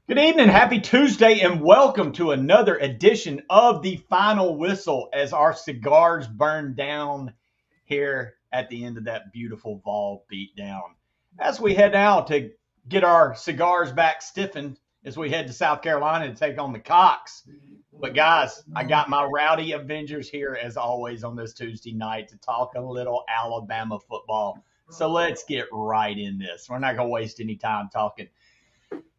Good evening, happy Tuesday, and welcome to another edition of the Final Whistle as our cigars burn down here at the end of that beautiful Vol beatdown. As we head now to get our cigars back stiffened as we head to South Carolina to take on the Cox. But guys, I got my rowdy Avengers here as always on this Tuesday night to talk a little Alabama football. So let's get right in this. We're not going to waste any time talking.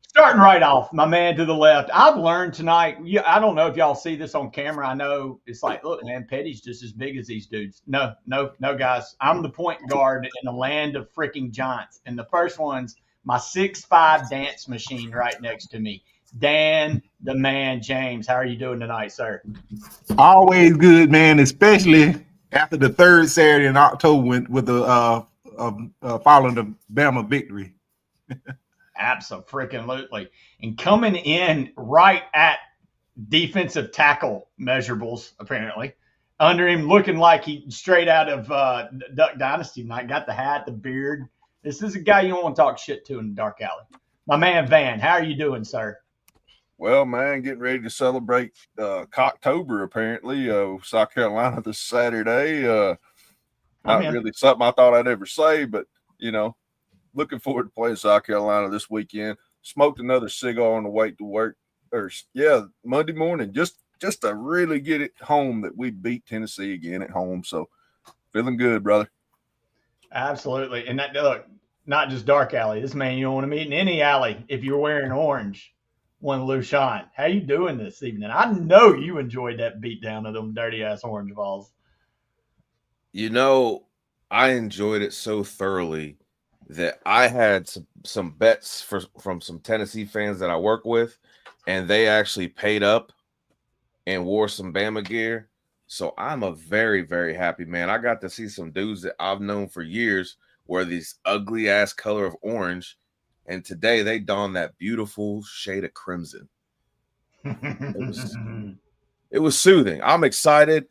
Starting right off, my man to the left. I've learned tonight. I don't know if y'all see this on camera. I know it's like, look, man, Petty's just as big as these dudes. No, guys. I'm the point guard in the land of freaking giants. And the first one's my 6'5" dance machine right next to me. Dan, the man, James. How are you doing tonight, sir? Always good, man, especially after the third Saturday in October with the following the Bama victory. Absolutely. And coming in right at defensive tackle measurables, apparently, under him looking like he straight out of Duck Dynasty tonight, got the hat, the beard. This is a guy you don't want to talk shit to in the dark alley. My man, Van, how are you doing, sir? Well, man, getting ready to celebrate Cocktober, apparently, South Carolina this Saturday. Not really something I thought I'd ever say, but, looking forward to playing South Carolina this weekend. Smoked another cigar on the way to work, Monday morning, just to really get it home that we beat Tennessee again at home. So, feeling good, brother. Absolutely. And that, look, not just dark alley. This man you don't want to meet in any alley if you're wearing orange. One Lushan. How you doing this evening? I know you enjoyed that beatdown of them dirty-ass Orange Vols. I enjoyed it so thoroughly that I had some bets from some Tennessee fans that I work with, and they actually paid up and wore some Bama gear. So I'm a very, very happy man. I got to see some dudes that I've known for years wear these ugly-ass color of orange, and today they donned that beautiful shade of crimson. It was soothing. I'm excited.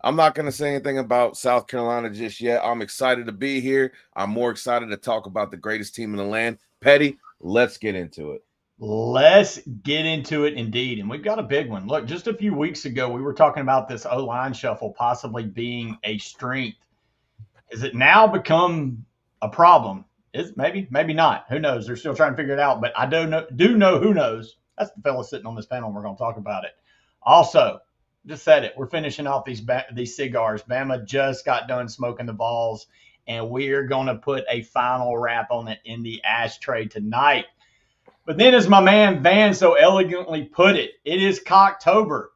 I'm not going to say anything about South Carolina just yet. I'm excited to be here. I'm more excited to talk about the greatest team in the land. Petty, let's get into it. Let's get into it indeed. And we've got a big one. Look, just a few weeks ago, we were talking about this O-line shuffle possibly being a strength. Has it now become a problem? Maybe not. Who knows? They're still trying to figure it out. But I do know who knows. That's the fellow sitting on this panel. We're going to talk about it. Also, just said it. We're finishing off these cigars. Bama just got done smoking the balls, and we're going to put a final wrap on it in the ashtray tonight. But then, as my man Van so elegantly put it, it is Cocktober.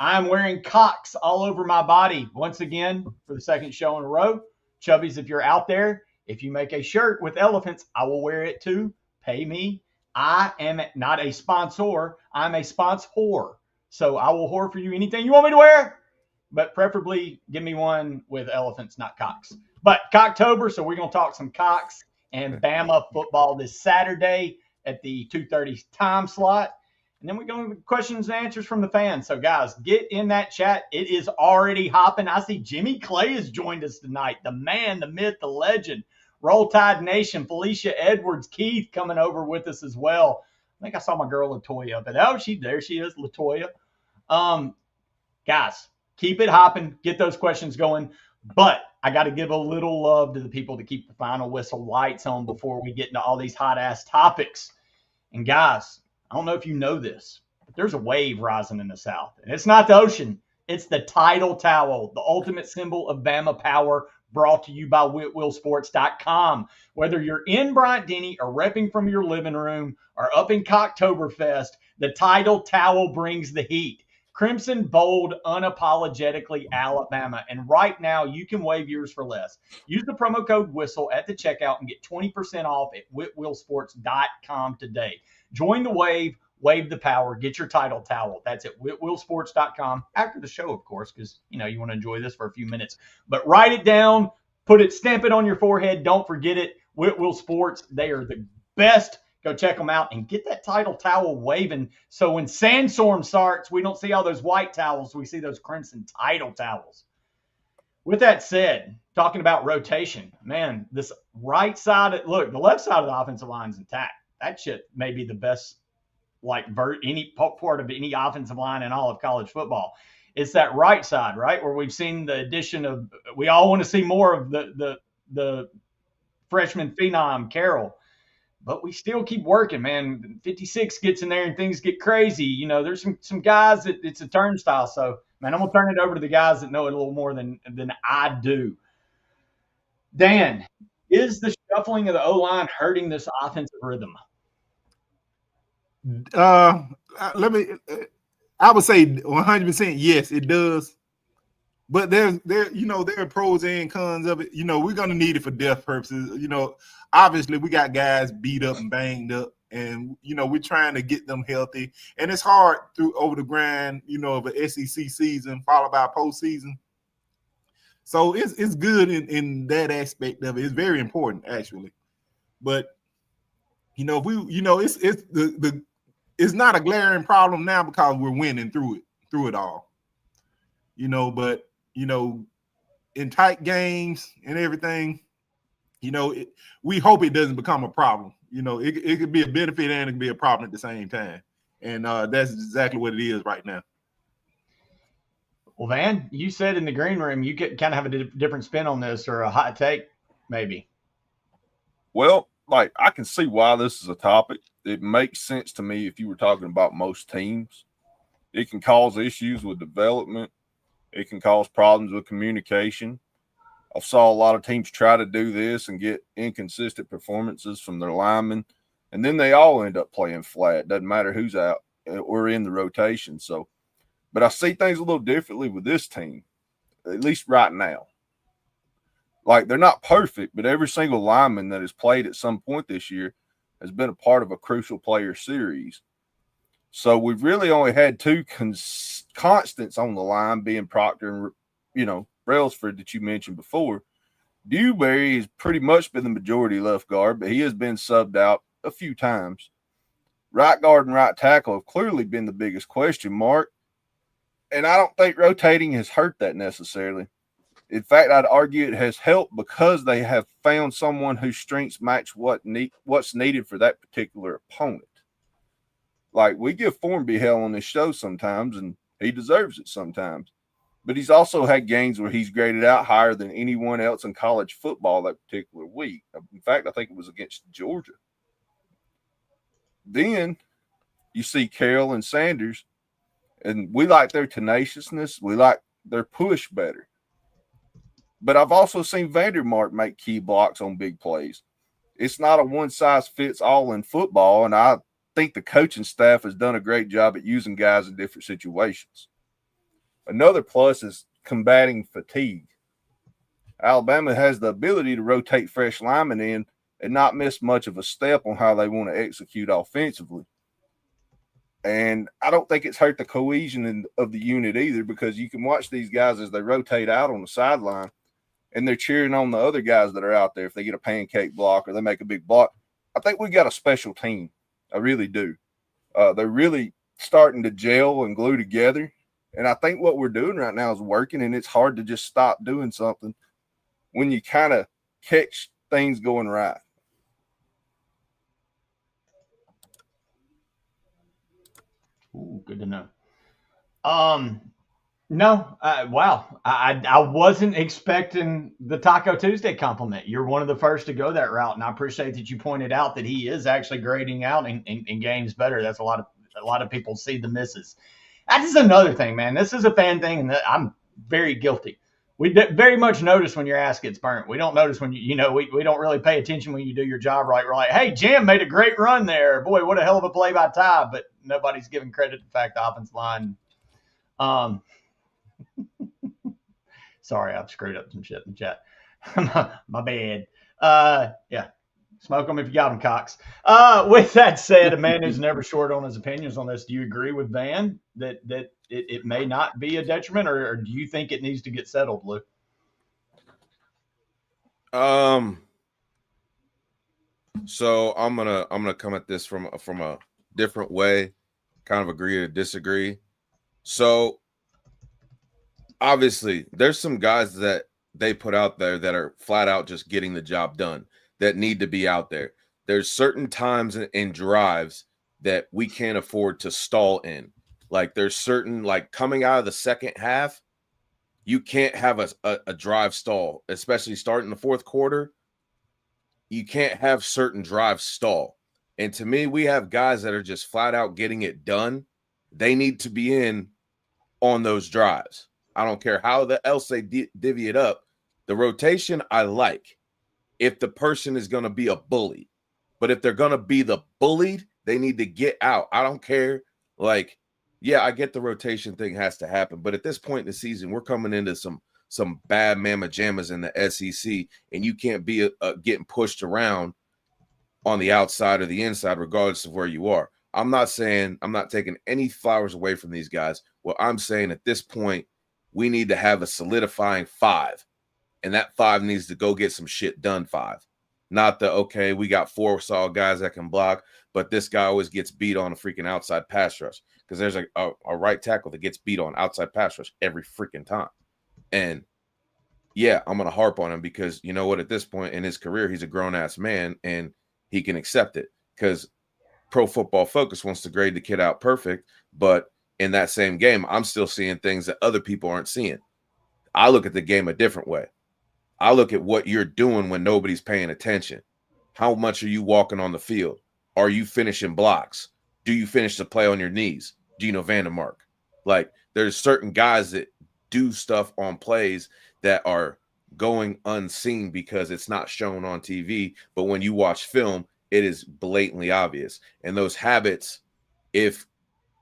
I'm wearing Cox all over my body once again for the second show in a row. Chubbies, if you're out there, if you make a shirt with elephants, I will wear it too. Pay me. I am not a sponsor. I'm a sponsor. So I will whore for you anything you want me to wear, but preferably give me one with elephants, not cocks. But Cocktober, so we're going to talk some Cox and Bama football this Saturday at the 2:30 time slot. And then we're going to questions and answers from the fans. So, guys, get in that chat. It is already hopping. I see Jimmy Clay has joined us tonight. The man, the myth, the legend. Roll Tide Nation, Felicia Edwards, Keith coming over with us as well. I think I saw my girl Latoya up at there she is, Latoya. Guys, keep it hopping, get those questions going. But I got to give a little love to the people to keep the final whistle lights on before we get into all these hot ass topics. And guys, I don't know if you know this, but there's a wave rising in the South. And it's not the ocean, it's the Tidal Towel, the ultimate symbol of Bama power, brought to you by WhitwillSports.com. Whether you're in Bryant-Denny or repping from your living room or up in Cocktoberfest, the Tidal Towel brings the heat. Crimson, bold, unapologetically Alabama. And right now, you can wave yours for less. Use the promo code WHISTLE at the checkout and get 20% off at WhitwillSports.com today. Join the wave, wave the power, get your Tidal Towel. That's at WhitwillSports.com after the show, of course, because, you want to enjoy this for a few minutes. But write it down, stamp it on your forehead. Don't forget it. Whitwill Sports, they are the best. Go check them out and get that Tidal Towel waving. So when sandstorm starts, we don't see all those white towels. We see those crimson Tidal towels. With that said, talking about rotation, man, this right side, the left side of the offensive line is intact. That shit may be the best like any part of any offensive line in all of college football. It's that right side, right, where we've seen the addition of. We all want to see more of the freshman phenom Carroll, but we still keep working, man. 56 gets in there and things get crazy. You know, there's some guys that it's a turnstile. So, man, I'm gonna turn it over to the guys that know it a little more than I do. Dan, is the shuffling of the O-line hurting this offensive rhythm? Let me. I would say 100% yes, it does. But there are pros and cons of it. You know, we're gonna need it for depth purposes. You know, obviously we got guys beat up and banged up, and you know we're trying to get them healthy, and it's hard over the grind. You know, of an SEC season followed by a postseason. So it's good in that aspect of it. It's very important actually, but you know it's not a glaring problem now because we're winning through it all. You know, but you know, in tight games and everything, you know, we hope it doesn't become a problem. You know, it could be a benefit and it could be a problem at the same time, and that's exactly what it is right now. Well, Van, you said in the green room you could kind of have a different spin on this or a hot take, maybe. Well, like I can see why this is a topic. It makes sense to me if you were talking about most teams. It can cause issues with development. It can cause problems with communication. I saw a lot of teams try to do this and get inconsistent performances from their linemen, and then they all end up playing flat. Doesn't matter who's out or in the rotation. So, but I see things a little differently with this team, at least right now. Like, they're not perfect, but every single lineman that has played at some point this year has been a part of a crucial player series. So we've really only had two constants on the line, being Proctor and, you know, Brailsford that you mentioned before. Dewberry has pretty much been the majority left guard, but he has been subbed out a few times. Right guard and right tackle have clearly been the biggest question mark, and I don't think rotating has hurt that necessarily. In fact, I'd argue it has helped because they have found someone whose strengths match what's needed for that particular opponent. Like, we give Formby hell on this show sometimes, and he deserves it sometimes. But he's also had games where he's graded out higher than anyone else in college football that particular week. In fact, I think it was against Georgia. Then you see Carroll and Sanders, and we like their tenaciousness. We like their push better. But I've also seen Vandermark make key blocks on big plays. It's not a one-size-fits-all in football, and I think the coaching staff has done a great job at using guys in different situations. Another plus is combating fatigue. Alabama has the ability to rotate fresh linemen in and not miss much of a step on how they want to execute offensively. And I don't think it's hurt the cohesion of the unit either, because you can watch these guys as they rotate out on the sideline and they're cheering on the other guys that are out there if they get a pancake block or they make a big block. I think we got a special team. I really do. They're really starting to gel and glue together. And I think what we're doing right now is working, and it's hard to just stop doing something when you kind of catch things going right. Ooh, good to know. No, wow. I wasn't expecting the Taco Tuesday compliment. You're one of the first to go that route, and I appreciate that you pointed out that he is actually grading out in games better. That's a lot of people see the misses. That is another thing, man. This is a fan thing, and I'm very guilty. We very much notice when your ass gets burnt. We don't notice when we don't really pay attention when you do your job right. We're like, hey, Jim made a great run there. Boy, what a hell of a play by Ty. But nobody's giving credit to the fact the offensive line. Sorry, I've screwed up some shit in the chat. My bad. Yeah. Smoke them if you got them, Cox. With that said, a man who's never short on his opinions on this, do you agree with Van that it may not be a detriment, or do you think it needs to get settled, Lou? So I'm gonna come at this from a different way, kind of agree to disagree. So obviously, there's some guys that they put out there that are flat out just getting the job done, that need to be out there. There's certain times in drives that we can't afford to stall in. Like there's certain, like coming out of the second half, you can't have a drive stall, especially starting the fourth quarter. You can't have certain drives stall. And to me, we have guys that are just flat out getting it done. They need to be in on those drives. I don't care how else they divvy it up. The rotation I like if the person is going to be a bully. But if they're going to be the bullied, they need to get out. I don't care. Like, yeah, I get the rotation thing has to happen. But at this point in the season, we're coming into some bad mamma jammas in the SEC, and you can't be getting pushed around on the outside or the inside, regardless of where you are. I'm not taking any flowers away from these guys. What I'm saying at this point, we need to have a solidifying 5, and that 5 needs to go get some shit done 5. Not the, okay, we got 4 solid guys that can block, but this guy always gets beat on a freaking outside pass rush because there's a right tackle that gets beat on outside pass rush every freaking time. And yeah, I'm going to harp on him because you know what? At this point in his career, he's a grown-ass man and he can accept it because Pro Football Focus wants to grade the kid out perfect, but in that same game, I'm still seeing things that other people aren't seeing. I look at the game a different way. I look at what you're doing when nobody's paying attention. How much are you walking on the field? Are you finishing blocks? Do you finish the play on your knees? Gino Vandermark. Like, there's certain guys that do stuff on plays that are going unseen because it's not shown on TV. But when you watch film, it is blatantly obvious. And those habits, if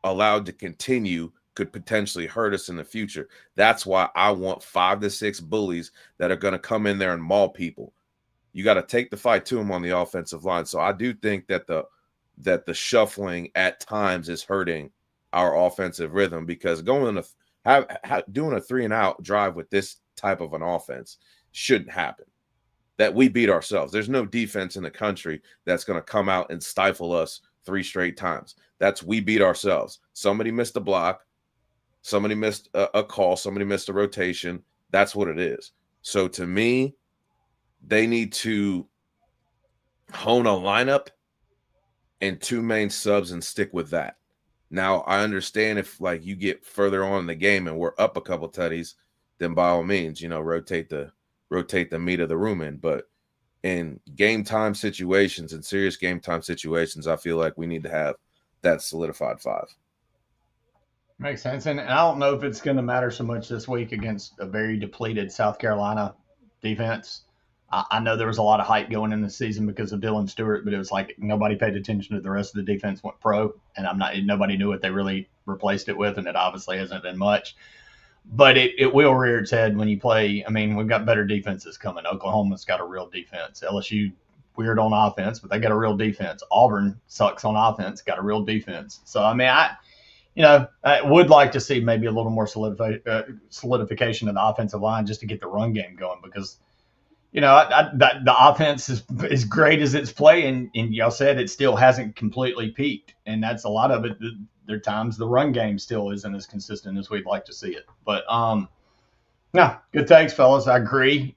allowed to continue, could potentially hurt us in the future. That's why I want 5 to 6 bullies that are going to come in there and maul people. You got to take the fight to them on the offensive line. So I do think that the shuffling at times is hurting our offensive rhythm because doing a 3-and-out drive with this type of an offense shouldn't happen. That we beat ourselves. There's no defense in the country that's going to come out and stifle us 3 straight times. We beat ourselves. Somebody missed a block. Somebody missed a call. Somebody missed a rotation. That's what it is. So to me, they need to hone a lineup and 2 main subs and stick with that. Now, I understand if like you get further on in the game and we're up a couple tutties, then by all means, rotate the meat of the room in. But in game time situations and serious game time situations, I feel like we need to have that solidified 5. Makes sense. And I don't know if it's going to matter so much this week against a very depleted South Carolina defense. I know there was a lot of hype going in the season because of Dylan Stewart, but it was like nobody paid attention to the rest of the defense went pro, and nobody knew what they really replaced it with, and it obviously hasn't been much. But it will rear its head when you play. I mean, we've got better defenses coming. Oklahoma's got a real defense. LSU, weird on offense, but they got a real defense. Auburn sucks on offense, got a real defense. So, I mean, I would like to see maybe a little more solidification of the offensive line just to get the run game going because, the offense is as great as it's playing, and y'all said it still hasn't completely peaked, and that's a lot of it. There are times the run game still isn't as consistent as we'd like to see it. But, no, good takes, fellas. I agree.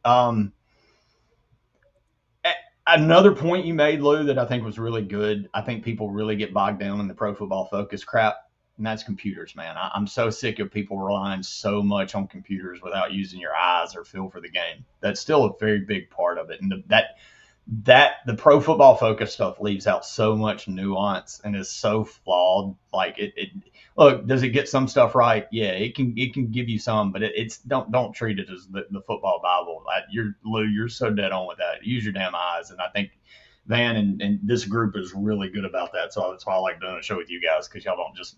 Another point you made, Lou, that I think was really good. I think people really get bogged down in the Pro Football Focus crap, and that's computers, man. I'm so sick of people relying so much on computers without using your eyes or feel for the game. That's still a very big part of it. And the Pro Football Focus stuff leaves out so much nuance and is so flawed. Like look, does it get some stuff right? Yeah, it can give you some, but it's don't treat it as the football Bible. Lou, you're so dead on with that. Use your damn eyes, and I think Van and this group is really good about that. So that's why I like doing a show with you guys because y'all don't just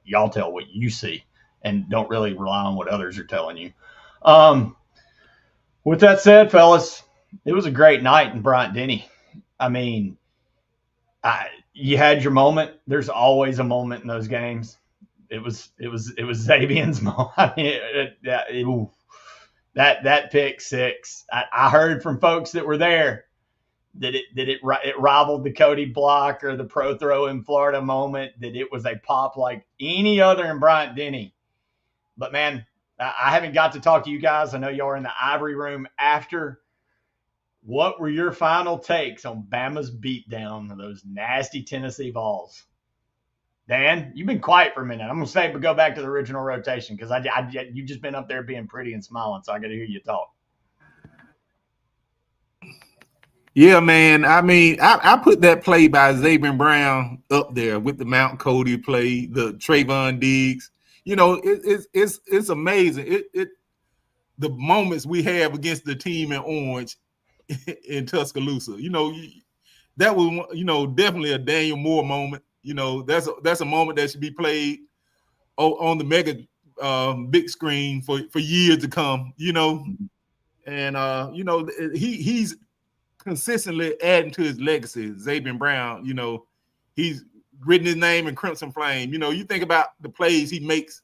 y'all tell what you see and don't really rely on what others are telling you. With that said, fellas, it was a great night in Bryant-Denny. I mean, you had your moment. There's always a moment in those games. It was Xavier's moment. I mean, that pick 6. I heard from folks that were there that it rivaled the Cody block or the pro throw in Florida moment, that it was a pop like any other in Bryant-Denny. But, man, I haven't got to talk to you guys. I know y'all are in the Ivory Room after. What were your final takes on Bama's beatdown of those nasty Tennessee Vols? Dan, you've been quiet for a minute. I'm gonna say, but go back to the original rotation because you've just been up there being pretty and smiling, so I got to hear you talk. Yeah, man. I mean, I put that play by Xavier Brown up there with the Mount Cody play, the Trayvon Diggs. You know, it's amazing. The moments we have against the team in orange in Tuscaloosa. You know, that was definitely a Daniel Moore moment. You know, that's a moment that should be played on the mega big screen for years to come. You know, and he's consistently adding to his legacy. Xavier Brown, you know, he's written his name in Crimson Flame. You know, you think about the plays he makes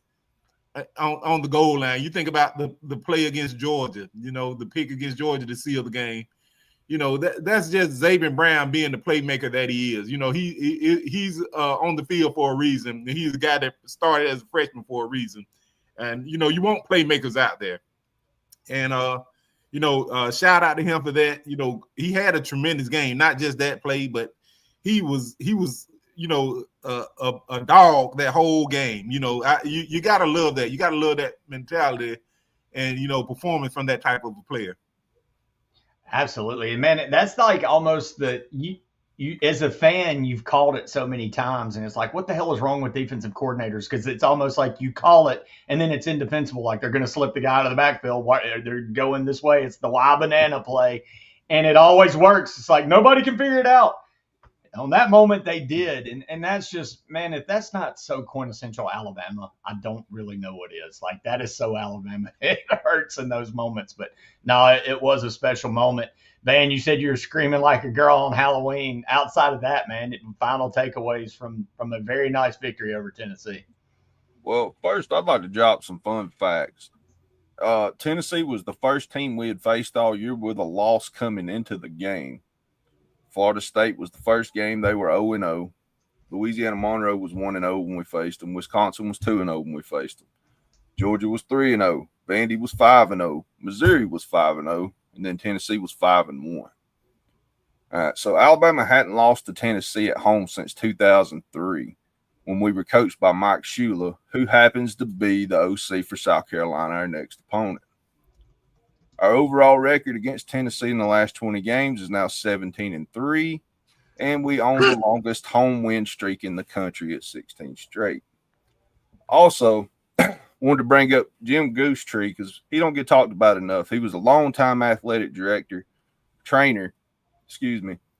on the goal line. You think about the play against Georgia, you know, the pick against Georgia to seal the game. You know, that's just Xavier Brown being the playmaker that he is. You know, he's on the field for a reason. He's the guy that started as a freshman for a reason. And, you know, you want playmakers out there. And, shout out to him for that. You know, he had a tremendous game, not just that play, but he was a dog that whole game. You know, you got to love that. You got to love that mentality and, you know, performance from that type of a player. Absolutely. And man, that's like almost you as a fan, you've called it so many times, and it's like, what the hell is wrong with defensive coordinators? Because it's almost like you call it, and then it's indefensible. Like they're going to slip the guy out of the backfield. They're going this way. It's the Y banana play, and it always works. It's like nobody can figure it out. On that moment, they did, and that's just, man, if that's not so quintessential Alabama, I don't really know what is. Like that is so Alabama. It hurts in those moments, but no, it was a special moment. Man, you said you were screaming like a girl on Halloween. Outside of that, man, final takeaways from a very nice victory over Tennessee. Well, first, I'd like to drop some fun facts. Tennessee was the first team we had faced all year with a loss coming into the game. Florida State was the first game. They were 0-0. Louisiana Monroe was 1-0 when we faced them. Wisconsin was 2-0 when we faced them. Georgia was 3-0. Vandy was 5-0. Missouri was 5-0. And then Tennessee was 5-1. All right, so Alabama hadn't lost to Tennessee at home since 2003 when we were coached by Mike Shula, who happens to be the OC for South Carolina, our next opponent. Our overall record against Tennessee in the last 20 games is now 17-3, and we own the longest home win streak in the country at 16 straight. Also, wanted to bring up Jim Goosetree because he don't get talked about enough. He was a longtime athletic trainer,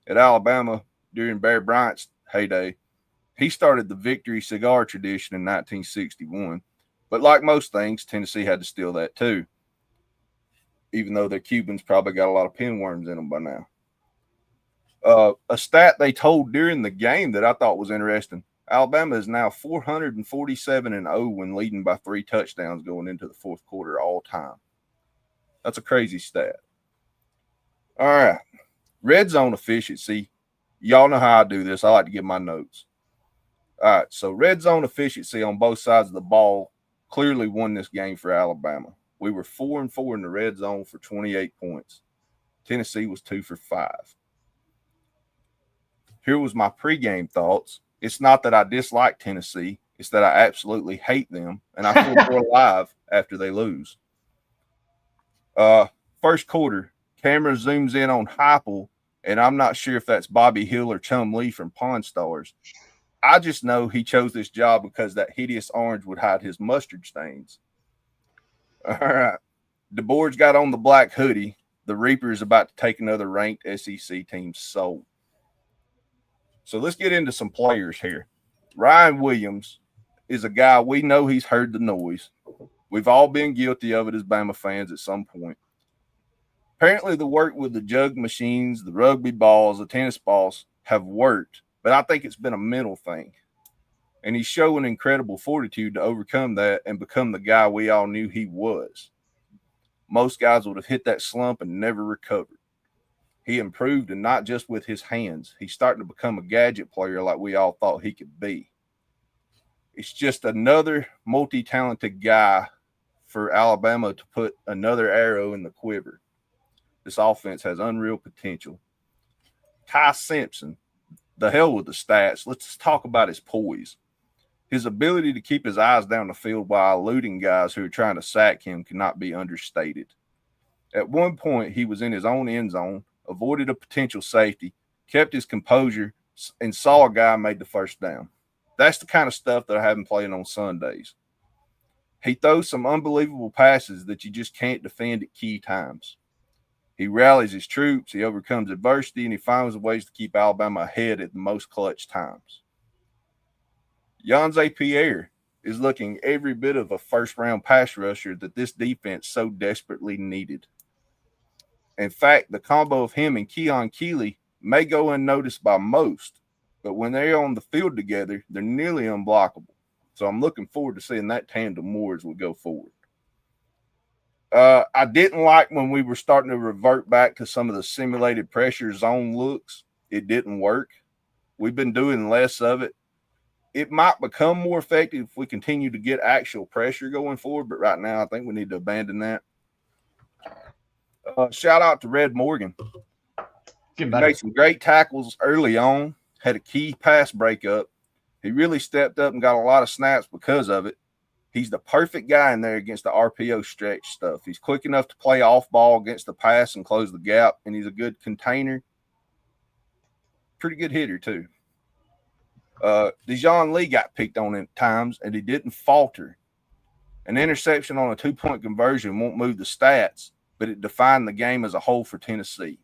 at Alabama during Bear Bryant's heyday. He started the Victory Cigar tradition in 1961, but like most things, Tennessee had to steal that too, even though their Cubans probably got a lot of pinworms in them by now. A stat they told during the game that I thought was interesting. Alabama is now 447-0 when leading by 3 touchdowns going into the fourth quarter all time. That's a crazy stat. All right. Red zone efficiency. Y'all know how I do this. I like to give my notes. All right. So red zone efficiency on both sides of the ball clearly won this game for Alabama. We were 4-4 in the red zone for 28 points. Tennessee was 2 for 5. Here was my pregame thoughts. It's not that I dislike Tennessee. It's that I absolutely hate them, and I feel more alive after they lose. First quarter, camera zooms in on Heupel, and I'm not sure if that's Bobby Hill or Chum Lee from Pawn Stars. I just know he chose this job because that hideous orange would hide his mustard stains. All right. DeBoer's got on the black hoodie. The Reaper is about to take another ranked SEC team's soul. So let's get into some players here. Ryan Williams is a guy we know he's heard the noise. We've all been guilty of it as Bama fans at some point. Apparently the work with the jug machines, the rugby balls, the tennis balls have worked, but I think it's been a mental thing. And he's showing incredible fortitude to overcome that and become the guy we all knew he was. Most guys would have hit that slump and never recovered. He improved, and not just with his hands. He's starting to become a gadget player like we all thought he could be. It's just another multi-talented guy for Alabama to put another arrow in the quiver. This offense has unreal potential. Ty Simpson, the hell with the stats. Let's just talk about his poise. His ability to keep his eyes down the field while eluding guys who are trying to sack him cannot be understated. At one point, he was in his own end zone, avoided a potential safety, kept his composure, and saw a guy made the first down. That's the kind of stuff that I have him playing on Sundays. He throws some unbelievable passes that you just can't defend at key times. He rallies his troops, he overcomes adversity, and he finds ways to keep Alabama ahead at the most clutch times. Yonze Pierre is looking every bit of a first-round pass rusher that this defense so desperately needed. In fact, the combo of him and Keon Keeley may go unnoticed by most, but when they're on the field together, they're nearly unblockable. So I'm looking forward to seeing that tandem more as we go forward. I didn't like when we were starting to revert back to some of the simulated pressure zone looks. It didn't work. We've been doing less of it. It might become more effective if we continue to get actual pressure going forward, but right now I think we need to abandon that. Shout out to Red Morgan. He made some great tackles early on, had a key pass breakup. He really stepped up and got a lot of snaps because of it. He's the perfect guy in there against the RPO stretch stuff. He's quick enough to play off ball against the pass and close the gap, and he's a good container. Pretty good hitter, too. Dijon Lee got picked on at times, and he didn't falter. An interception on a 2-point conversion won't move the stats, but it defined the game as a whole for Tennessee.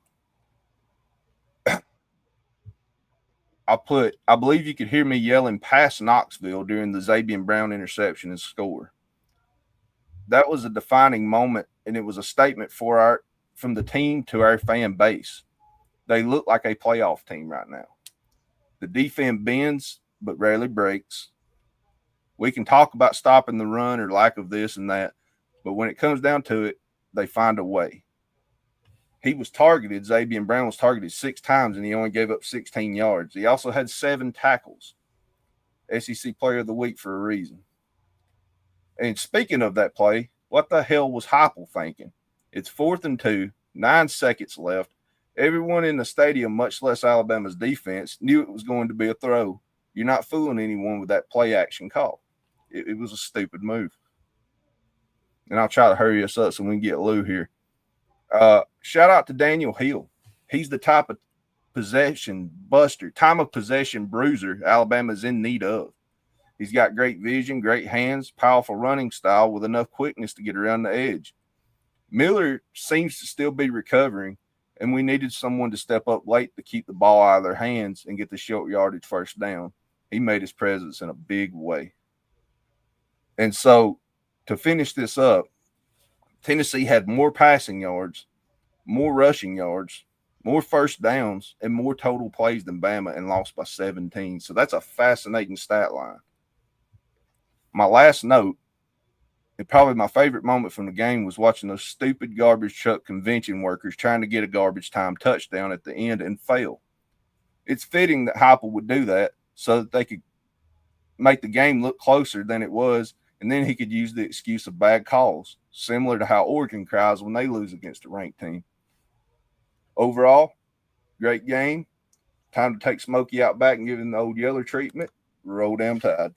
I believe you could hear me yelling past Knoxville during the Zabian Brown interception and score. That was a defining moment, and it was a statement from the team to our fan base. They look like a playoff team right now. The defense bends, but rarely breaks. We can talk about stopping the run or lack of this and that, but when it comes down to it, they find a way. He was targeted. Zabian Brown was targeted 6 times, and he only gave up 16 yards. He also had 7 tackles. SEC Player of the Week for a reason. And speaking of that play, what the hell was Heupel thinking? It's 4th and 2, 9 seconds left. Everyone in the stadium, much less Alabama's defense, knew it was going to be a throw. You're not fooling anyone with that play action call. It was a stupid move. And I'll try to hurry us up so we can get Lou here. Shout out to Daniel Hill. He's the type of possession buster, time of possession bruiser Alabama's in need of. He's got great vision, great hands, powerful running style with enough quickness to get around the edge. Miller seems to still be recovering, and we needed someone to step up late to keep the ball out of their hands and get the short yardage first down. He made his presence in a big way. And so to finish this up, Tennessee had more passing yards, more rushing yards, more first downs, and more total plays than Bama and lost by 17. So that's a fascinating stat line. My last note, and probably my favorite moment from the game, was watching those stupid garbage truck convention workers trying to get a garbage time touchdown at the end and fail. It's fitting that Heupel would do that so that they could make the game look closer than it was, and then he could use the excuse of bad calls, similar to how Oregon cries when they lose against a ranked team. Overall, great game. Time to take Smokey out back and give him the old Yeller treatment. Roll damn Tide.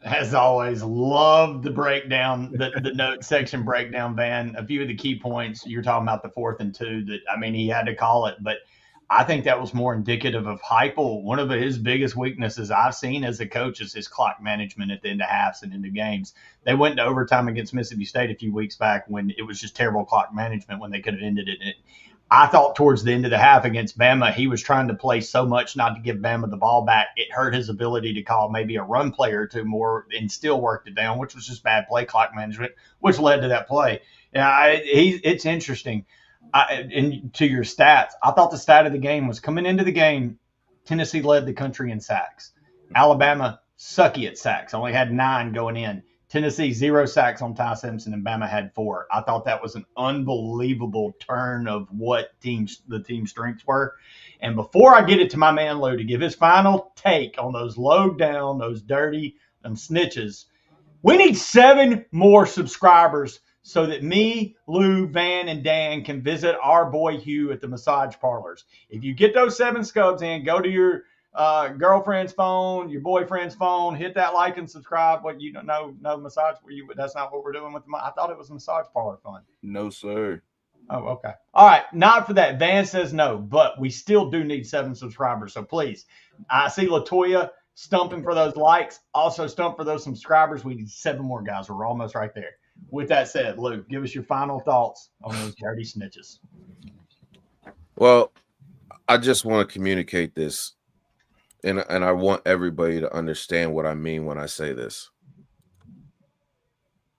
As always, love the breakdown, the note section breakdown, Van. A few of the key points, you're talking about the 4th and 2 that, I mean, he had to call it, but I think that was more indicative of Heupel. One of his biggest weaknesses I've seen as a coach is his clock management at the end of halves and into games. They went to overtime against Mississippi State a few weeks back when it was just terrible clock management when they could have ended it. I thought towards the end of the half against Bama, he was trying to play so much not to give Bama the ball back. It hurt his ability to call maybe a run play or two more and still worked it down, which was just bad play clock management, which led to that play. It's interesting. And to your stats, I thought the stat of the game was coming into the game, Tennessee led the country in sacks. Alabama, sucky at sacks, only had 9 going in. Tennessee, 0 sacks on Ty Simpson, and Bama had 4. I thought that was an unbelievable turn of what the team strengths were. And before I get it to my man Lou to give his final take on those low down, those dirty, them snitches, we need 7 more subscribers so that me, Lou, Van, and Dan can visit our boy Hugh at the massage parlors. If you get those 7 scubs in, go to your girlfriend's phone, your boyfriend's phone, hit that like and subscribe. What you don't know, no massage for you, but that's not what we're doing with I thought it was massage parlor fun. No, sir. Oh, okay. All right. Not for that. Van says no, but we still do need 7 subscribers. So please, I see Latoya stumping for those likes. Also stump for those subscribers. We need 7 more guys. We're almost right there. With that said, Luke, give us your final thoughts on those dirty snitches. Well, I just want to communicate this, and I want everybody to understand what I mean when I say this.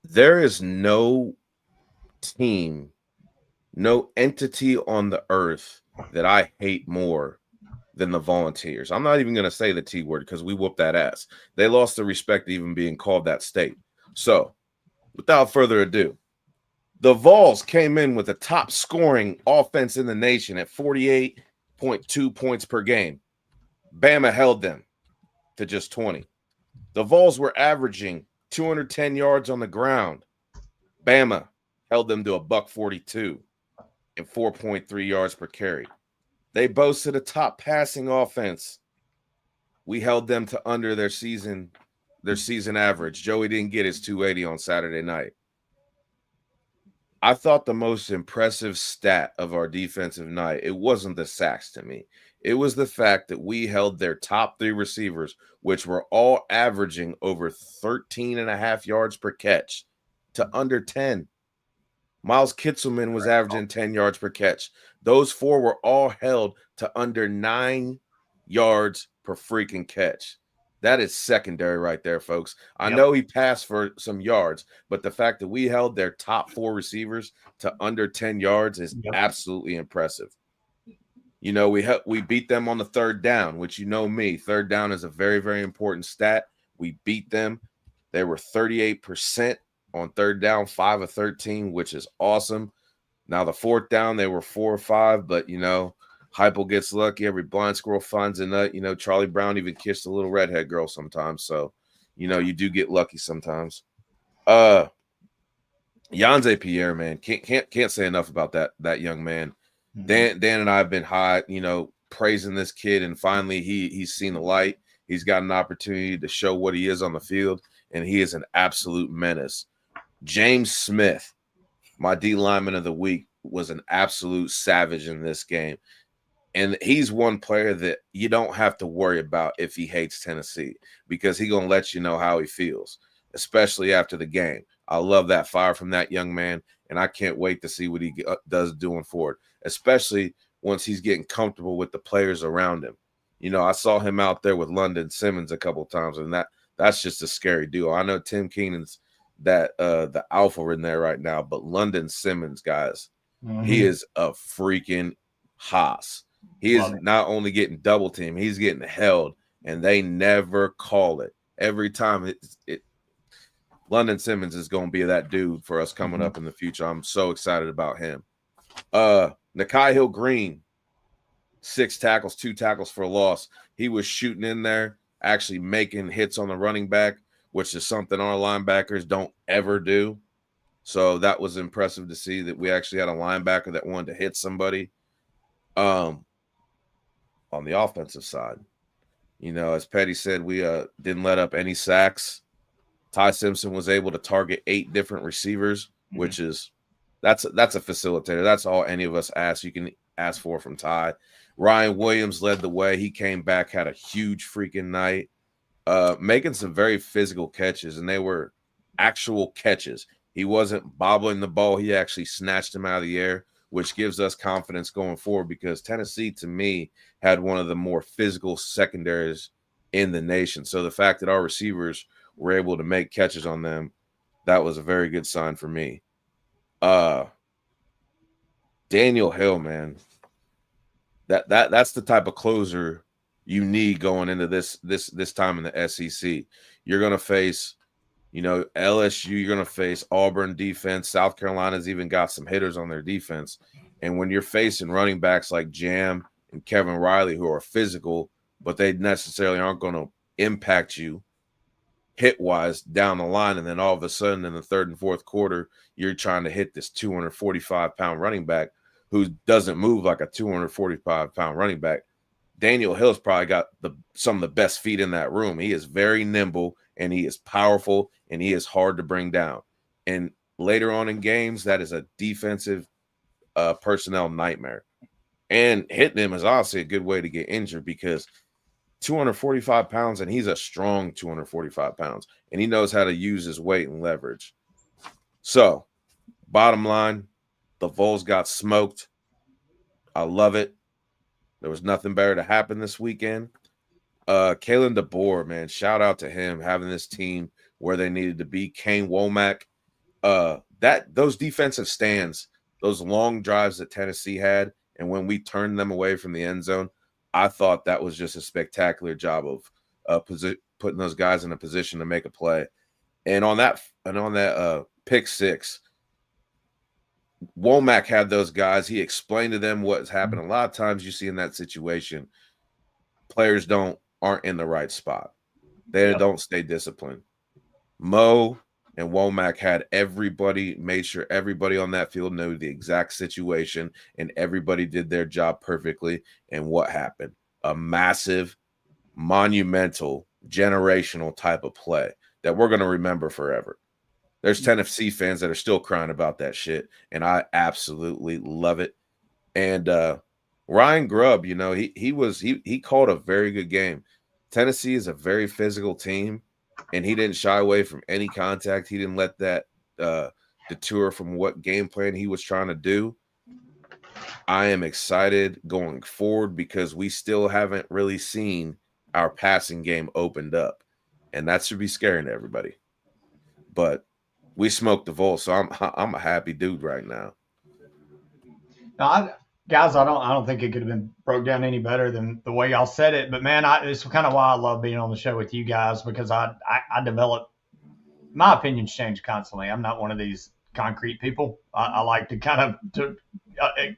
There is no team, no entity on the earth that I hate more than the Volunteers. I'm not even going to say the T word because we whooped that ass. They lost the respect to even being called that state. So, without further ado, the Vols came in with the top scoring offense in the nation at 48.2 points per game. Bama held them to just 20. The Vols were averaging 210 yards on the ground. Bama held them to $142 and 4.3 yards per carry. They boasted a top passing offense. We held them to under their season average. Joey didn't get his 280 on Saturday night. I thought the most impressive stat of our defensive night, it wasn't the sacks to me. It was the fact that we held their top 3 receivers, which were all averaging over 13.5 yards per catch, to under 10. Miles Kitselman was averaging 10 yards per catch. Those 4 were all held to under 9 yards per freaking catch. That is secondary right there, folks. I know he passed for some yards, but the fact that we held their top 4 receivers to under 10 yards is absolutely impressive. You know, we beat them on the third down, which you know me. Third down is a very, very important stat. We beat them. They were 38% on third down, 5 of 13, which is awesome. Now, the fourth down, they were 4 or 5, but, you know, Heupel gets lucky. Every blind squirrel finds a nut. You know, Charlie Brown even kissed a little redhead girl sometimes. So, you know, you do get lucky sometimes. Yanze Pierre, man, can't say enough about that young man. Dan and I have been high, you know, praising this kid, and finally he's seen the light. He's got an opportunity to show what he is on the field, and he is an absolute menace. James Smith, my D lineman of the week, was an absolute savage in this game. And he's one player that you don't have to worry about if he hates Tennessee, because he's going to let you know how he feels, especially after the game. I love that fire from that young man, and I can't wait to see what he does doing forward, especially once he's getting comfortable with the players around him. You know, I saw him out there with London Simmons a couple of times, and that's just a scary duo. I know Tim Keenan's the alpha in there right now, but London Simmons, guys, he is a freaking hoss. He is not only getting double teamed, he's getting held, and they never call it. Every time London Simmons is going to be that dude for us coming up in the future. I'm so excited about him. Nakai Hill-Green, 6 tackles, 2 tackles for a loss. He was shooting in there, actually making hits on the running back, which is something our linebackers don't ever do. So that was impressive to see that we actually had a linebacker that wanted to hit somebody. On the offensive side, you know, as Petty said, we didn't let up any sacks. Ty Simpson was able to target 8 different receivers, which is that's a facilitator. That's all any of us you can ask for from Ty. Ryan Williams led the way. He came back, had a huge freaking night, making some very physical catches, and they were actual catches. He wasn't bobbling the ball. He actually snatched him out of the air, which gives us confidence going forward, because Tennessee, to me, had one of the more physical secondaries in the nation. So the fact that our receivers were able to make catches on them, that was a very good sign for me. Daniel Hill, man, that's the type of closer you need going into this time in the SEC. You're going to face, you know, LSU, you're going to face Auburn defense. South Carolina's even got some hitters on their defense. And when you're facing running backs like Jam and Kevin Riley, who are physical, but they necessarily aren't going to impact you, hit-wise down the line, and then all of a sudden in the third and fourth quarter, you're trying to hit this 245-pound running back who doesn't move like a 245-pound running back. Daniel Hill's probably got some of the best feet in that room. He is very nimble, and he is powerful, and he is hard to bring down. And later on in games, that is a defensive personnel nightmare. And hitting him is honestly a good way to get injured because 245 pounds, and he's a strong 245 pounds, and he knows how to use his weight and leverage. So, bottom line, the Vols got smoked. I love it. There was nothing better to happen this weekend. Kalen DeBoer, man, shout out to him having this team where they needed to be. Kane Womack, those defensive stands, those long drives that Tennessee had, and when we turned them away from the end zone, I thought that was just a spectacular job of putting those guys in a position to make a play. And on that pick six, Womack had those guys. He explained to them what's happened. A lot of times you see in that situation, players aren't in the right spot. They don't stay disciplined. Mo and Womack had made sure everybody on that field knew the exact situation, and everybody did their job perfectly. And what happened? A massive, monumental, generational type of play that we're going to remember forever. There's Tennessee fans that are still crying about that shit, and I absolutely love it. And Ryan Grubb, he called a very good game. Tennessee is a very physical team, and he didn't shy away from any contact. He didn't let that detour from what game plan he was trying to do. I am excited going forward because we still haven't really seen our passing game opened up, and that should be scaring to everybody. But we smoked the Vols, so I'm a happy dude right now. No, guys, I don't think it could have been broke down any better than the way y'all said it. But man, it's kind of why I love being on the show with you guys, because I develop, my opinions change constantly. I'm not one of these concrete people. I like to kind of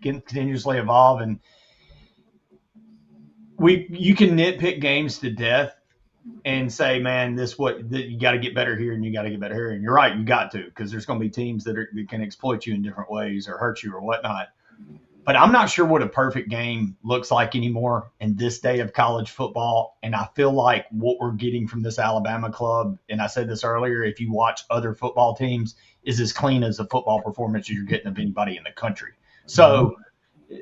continuously evolve, and you can nitpick games to death and say, man, you got to get better here and you got to get better here. And you're right, you got to, because there's going to be teams that can exploit you in different ways or hurt you or whatnot. But I'm not sure what a perfect game looks like anymore in this day of college football. And I feel like what we're getting from this Alabama club, and I said this earlier, if you watch other football teams, is as clean as a football performance as you're getting of anybody in the country. So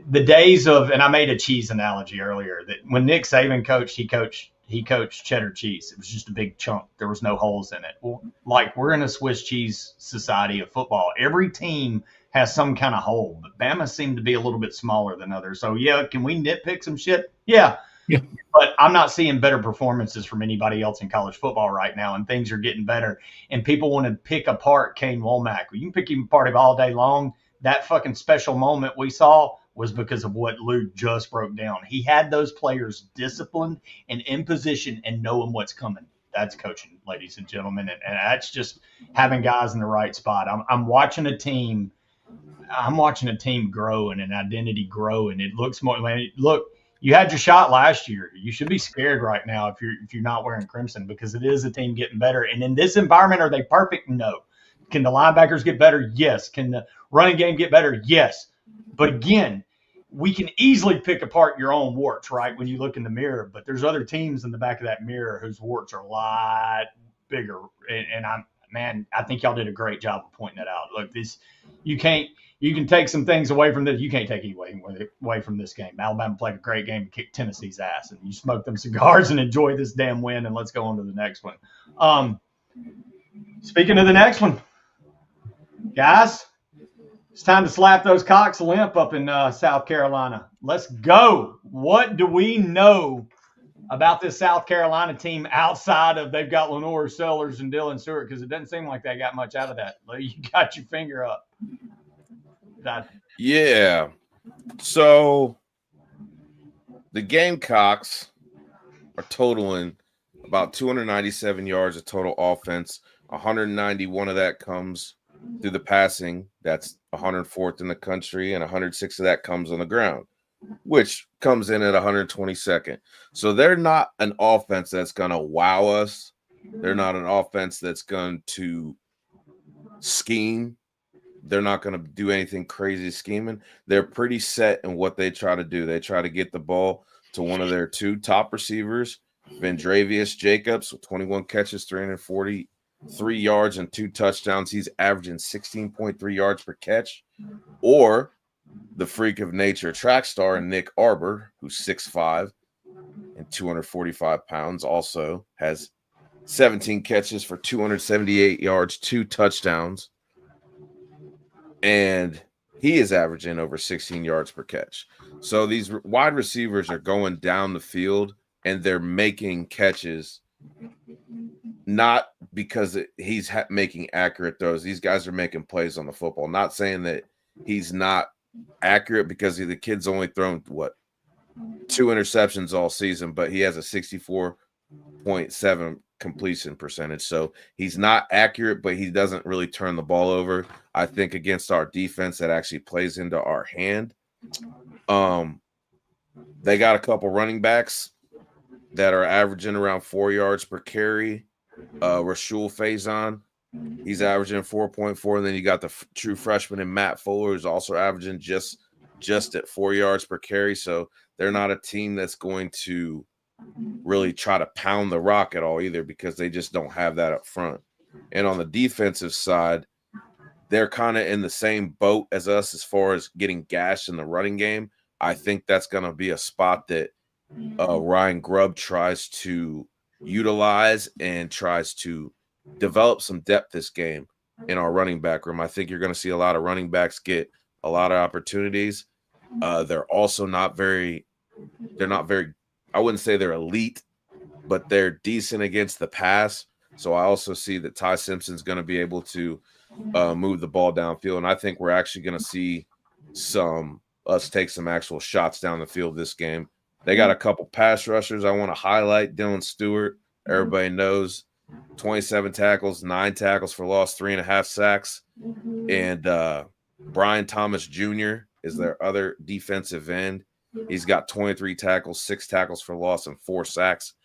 the days of, and I made a cheese analogy earlier, that when Nick Saban coached, he coached cheddar cheese. It was just a big chunk. There was no holes in it. Well, like, we're in a Swiss cheese society of football. Every team has some kind of hole, but Bama seemed to be a little bit smaller than others. So, yeah, can we nitpick some shit? Yeah. But I'm not seeing better performances from anybody else in college football right now, and things are getting better. And people want to pick apart Kane Womack. You can pick him apart all day long. That fucking special moment we saw was because of what Luke just broke down. He had those players disciplined and in position and knowing what's coming. That's coaching, ladies and gentlemen, and that's just having guys in the right spot. I'm watching a team. I'm watching a team grow and an identity grow, and it looks more. Look, you had your shot last year. You should be scared right now if you're not wearing crimson, because it is a team getting better. And in this environment, are they perfect? No. Can the linebackers get better? Yes. Can the running game get better? Yes. But again, we can easily pick apart your own warts, right, when you look in the mirror. But there's other teams in the back of that mirror whose warts are a lot bigger. And I think y'all did a great job of pointing that out. Look, you can take some things away from this. You can't take anything away from this game. Alabama played a great game and kicked Tennessee's ass. And you smoke them cigars and enjoy this damn win, and let's go on to the next one. Speaking of the next one, guys, it's time to slap those cocks limp up in South Carolina. Let's go. What do we know about this South Carolina team outside of they've got Lenore Sellers and Dylan Stewart? Because it doesn't seem like they got much out of that. You got your finger up. Yeah. So the Gamecocks are totaling about 297 yards of total offense. 191 of that comes through the passing. That's 104th in the country, and 106 of that comes on the ground, which comes in at 122nd. So they're not an offense that's going to wow us They're not an offense that's going to scheme. They're not going to do anything crazy scheming. They're pretty set in what they try to do. They try to get the ball to one of their two top receivers, Vendravius Jacobs, with 21 catches, 343 yards, and 2 touchdowns. He's averaging 16.3 yards per catch. Or the freak of nature track star, Nick Arbor, who's 6'5" and 245 pounds, also has 17 catches for 278 yards, 2 touchdowns. And he is averaging over 16 yards per catch. So these wide receivers are going down the field and they're making catches, not because he's making accurate throws. These guys are making plays on the football. Not saying that he's not accurate, because the kid's only thrown, 2 interceptions all season, but he has a 64.7 completion percentage. So he's not accurate, but he doesn't really turn the ball over. I think against our defense, that actually plays into our hand. They got a couple running backs that are averaging around 4 yards per carry. Rashul Faison, he's averaging 4.4, and then you got the true freshman in Matt Fuller, who's also averaging just at 4 yards per carry. So they're not a team that's going to really try to pound the rock at all either, because they just don't have that up front. And on the defensive side, they're kind of in the same boat as us as far as getting gashed in the running game. I think that's going to be a spot that Ryan Grubb tries to utilize and tries to develop some depth this game in our running back room. I think you're going to see a lot of running backs get a lot of opportunities. They're also not very, I wouldn't say they're elite, but they're decent against the pass. So I also see that Ty Simpson's going to be able to move the ball downfield. And I think we're actually going to see us take some actual shots down the field this game. They got a couple pass rushers I want to highlight. Dylan Stewart, everybody knows, 27 tackles, 9 tackles for loss, 3.5 sacks. And Brian Thomas Jr. is their other defensive end. He's got 23 tackles, 6 tackles for loss, and 4 sacks,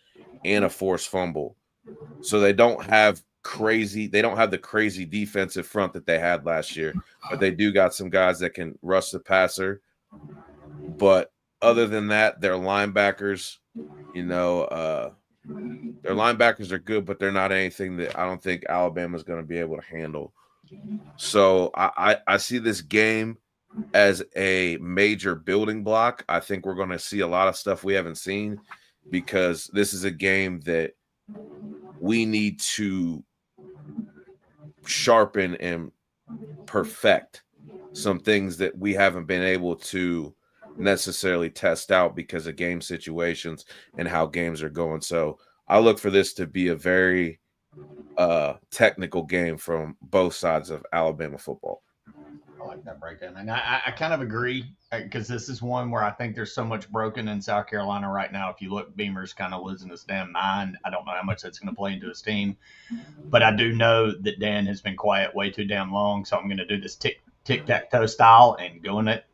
and a forced fumble. So they don't have the crazy defensive front that they had last year, but they do got some guys that can rush the passer. But other than that, their linebackers, their linebackers are good, but they're not anything that I don't think Alabama's going to be able to handle. So I see this game as a major building block. I think we're going to see a lot of stuff we haven't seen, because this is a game that we need to sharpen and perfect some things that we haven't been able to necessarily test out because of game situations and how games are going. So I look for this to be a very technical game from both sides of Alabama football. I like that breakdown. And I kind of agree, because this is one where I think there's so much broken in South Carolina right now. If you look, Beamer's kind of losing his damn mind. I don't know how much that's going to play into his team. But I do know that Dan has been quiet way too damn long. So I'm going to do this tic-tac-toe style and going at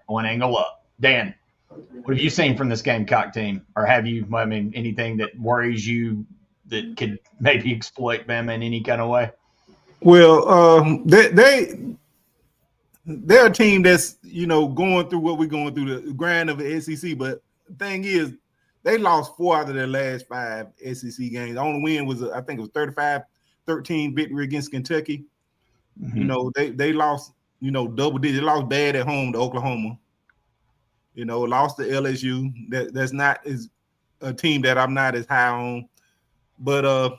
one angle up. Dan, what have you seen from this Gamecock team? Or have you, anything that worries you that could maybe exploit Bama in any kind of way? Well, they're a team that's, going through what we're going through, the grind of the SEC. But the thing is, they lost 4 out of their last 5 SEC games. The only win was, I think it was 35-13 victory against Kentucky. Mm-hmm. They lost, double digit. They lost bad at home to Oklahoma. Lost to LSU. That's not a team that I'm not as high on. But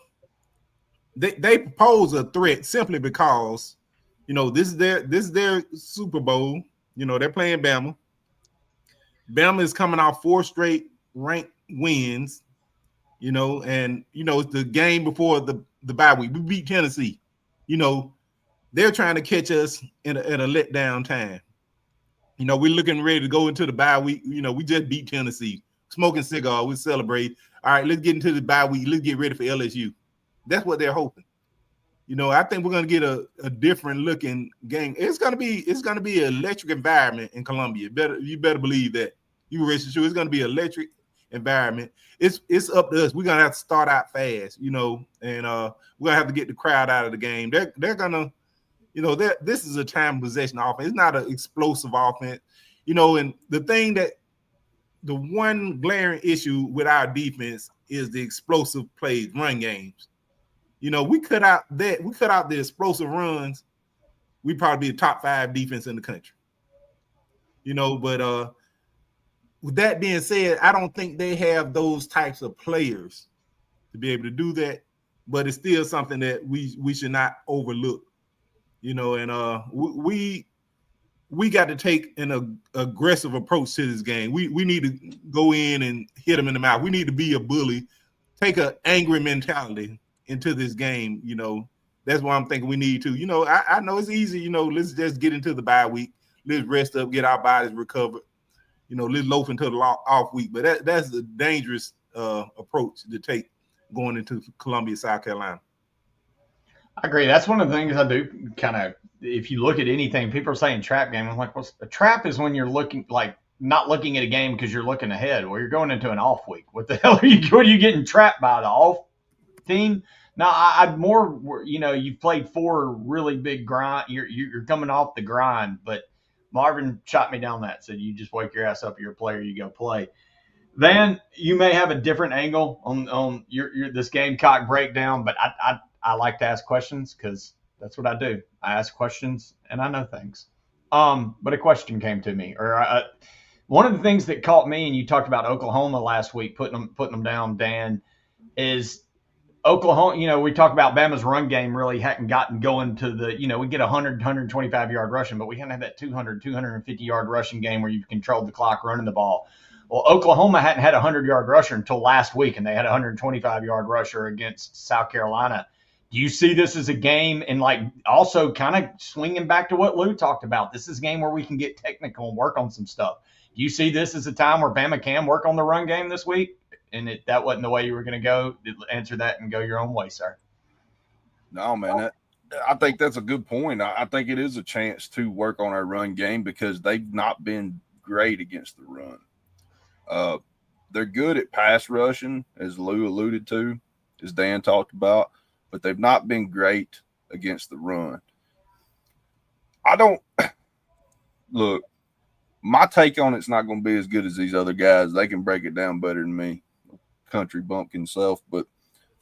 they pose a threat simply because, this is their Super Bowl. They're playing Bama. Bama is coming off 4 straight ranked wins. And it's the game before the bye week. We beat Tennessee. They're trying to catch us at a letdown time. We're looking ready to go into the bye week. We just beat Tennessee. Smoking cigar, we celebrate. All right, let's get into the bye week. Let's get ready for LSU. That's what they're hoping. I think we're going to get a different looking game. It's going to be an electric environment in Columbia. You better believe that. You rest assured it's going to be electric environment. It's up to us. We're gonna have to start out fast, and we're gonna have to get the crowd out of the game. They're gonna, this is a time possession offense. It's not an explosive offense, and the one glaring issue with our defense is the explosive plays, run games. We cut out the explosive runs, we'd probably be a top 5 defense in the country. But with that being said, I don't think they have those types of players to be able to do that. But it's still something that we should not overlook. And we got to take an aggressive approach to this game. We need to go in and hit them in the mouth. We need to be a bully, take an angry mentality into this game. That's why I'm thinking we need to. I know it's easy. Let's just get into the bye week. Let's rest up, get our bodies recovered. Let's loaf into the off week. But that's a dangerous approach to take going into Columbia, South Carolina. I agree. That's one of the things I do kind of, if you look at anything, people are saying trap game. I'm like, well, a trap is when you're not looking at a game because you're looking ahead. Well, you're going into an off week. What the hell what are you getting trapped by, the off team? Now, I'd more, you've played 4 really big grind. You're coming off the grind, but Marvin shot me down that, said you just wake your ass up, you're a player, you go play. Then you may have a different angle on your this Gamecock breakdown, but I like to ask questions because that's what I do. I ask questions and I know things. But a question came to me, or one of the things that caught me, and you talked about Oklahoma last week, putting them down, Dan, is Oklahoma. We talked about Bama's run game really hadn't gotten going to the, we get 100, 125 yard rushing, but we hadn't had that 200, 250 yard rushing game where you've controlled the clock running the ball. Well, Oklahoma hadn't had a 100-yard rusher until last week, and they had a 125-yard rusher against South Carolina. Do you see this as a game, and also kind of swinging back to what Lou talked about? This is a game where we can get technical and work on some stuff. Do you see this as a time where Bama can work on the run game this week? And that wasn't the way you were going to go? Answer that and go your own way, sir. No, man. I think that's a good point. I think it is a chance to work on our run game because they've not been great against the run. They're good at pass rushing, as Lou alluded to, as Dan talked about, but they've not been great against the run. Look, my take on it's not going to be as good as these other guys. They can break it down better than me, country bumpkin self. But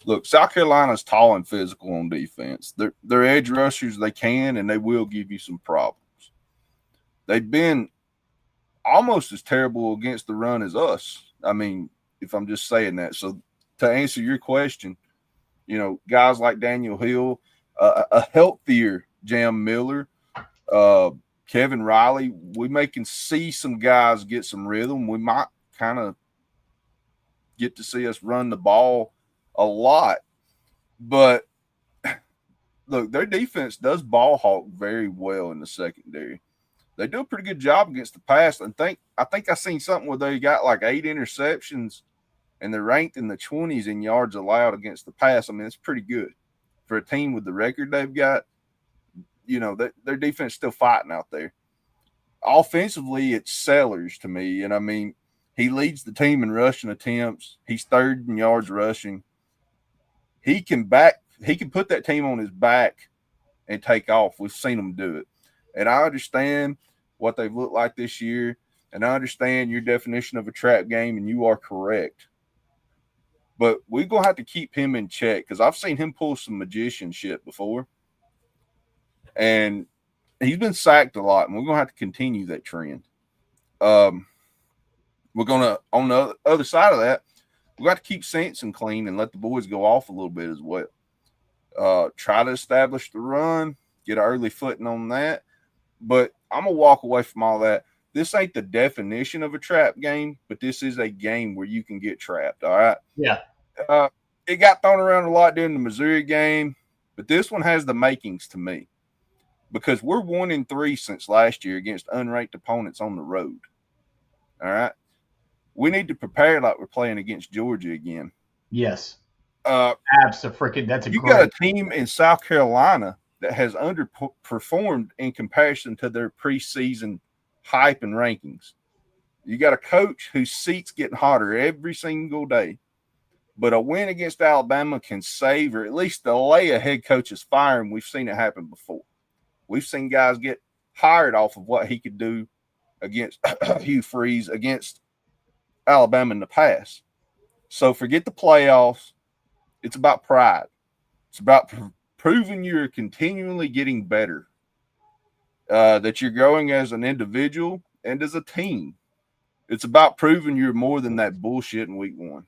look, South Carolina's tall and physical on defense. They're edge rushers. They can and they will give you some problems. They've been almost as terrible against the run as us. I mean, if I'm just saying that. So to answer your question, guys like Daniel Hill, a healthier Jam Miller, Kevin Riley, we can see some guys get some rhythm. We might kind of get to see us run the ball a lot. But look, their defense does ball hawk very well in the secondary. They do a pretty good job against the pass. I think I seen something where they got 8 interceptions and they're ranked in the 20s in yards allowed against the pass. I mean, it's pretty good for a team with the record they've got. Their defense is still fighting out there. Offensively, it's Sellers to me. And I mean, he leads the team in rushing attempts. He's 3rd in yards rushing. He can put that team on his back and take off. We've seen him do it. And I understand what they've looked like this year, and I understand your definition of a trap game, and you are correct. But we're going to have to keep him in check because I've seen him pull some magician shit before. And he's been sacked a lot, and we're going to have to continue that trend. We're going to, on the other side of that, we got to keep Simpson clean and let the boys go off a little bit as well. Try to establish the run, get an early footing on that. But I'm going to walk away from all that. This ain't the definition of a trap game, but this is a game where you can get trapped, all right? Yeah. It got thrown around a lot during the Missouri game, but this one has the makings to me because we're 1-3 since last year against unranked opponents on the road, all right? We need to prepare like we're playing against Georgia again. Yes. Absolutely. That's a you great. got a team in South Carolina that has underperformed in comparison to their preseason hype and rankings. You got a coach whose seat's getting hotter every single day. But a win against Alabama can save or at least delay a head coach's firing. We've seen it happen before. We've seen guys get hired off of what he could do against Hugh Freeze against Alabama in the past. So forget the playoffs. It's about pride. It's about proving you're continually getting better, that you're growing as an individual and as a team. It's about proving you're more than that bullshit in week one.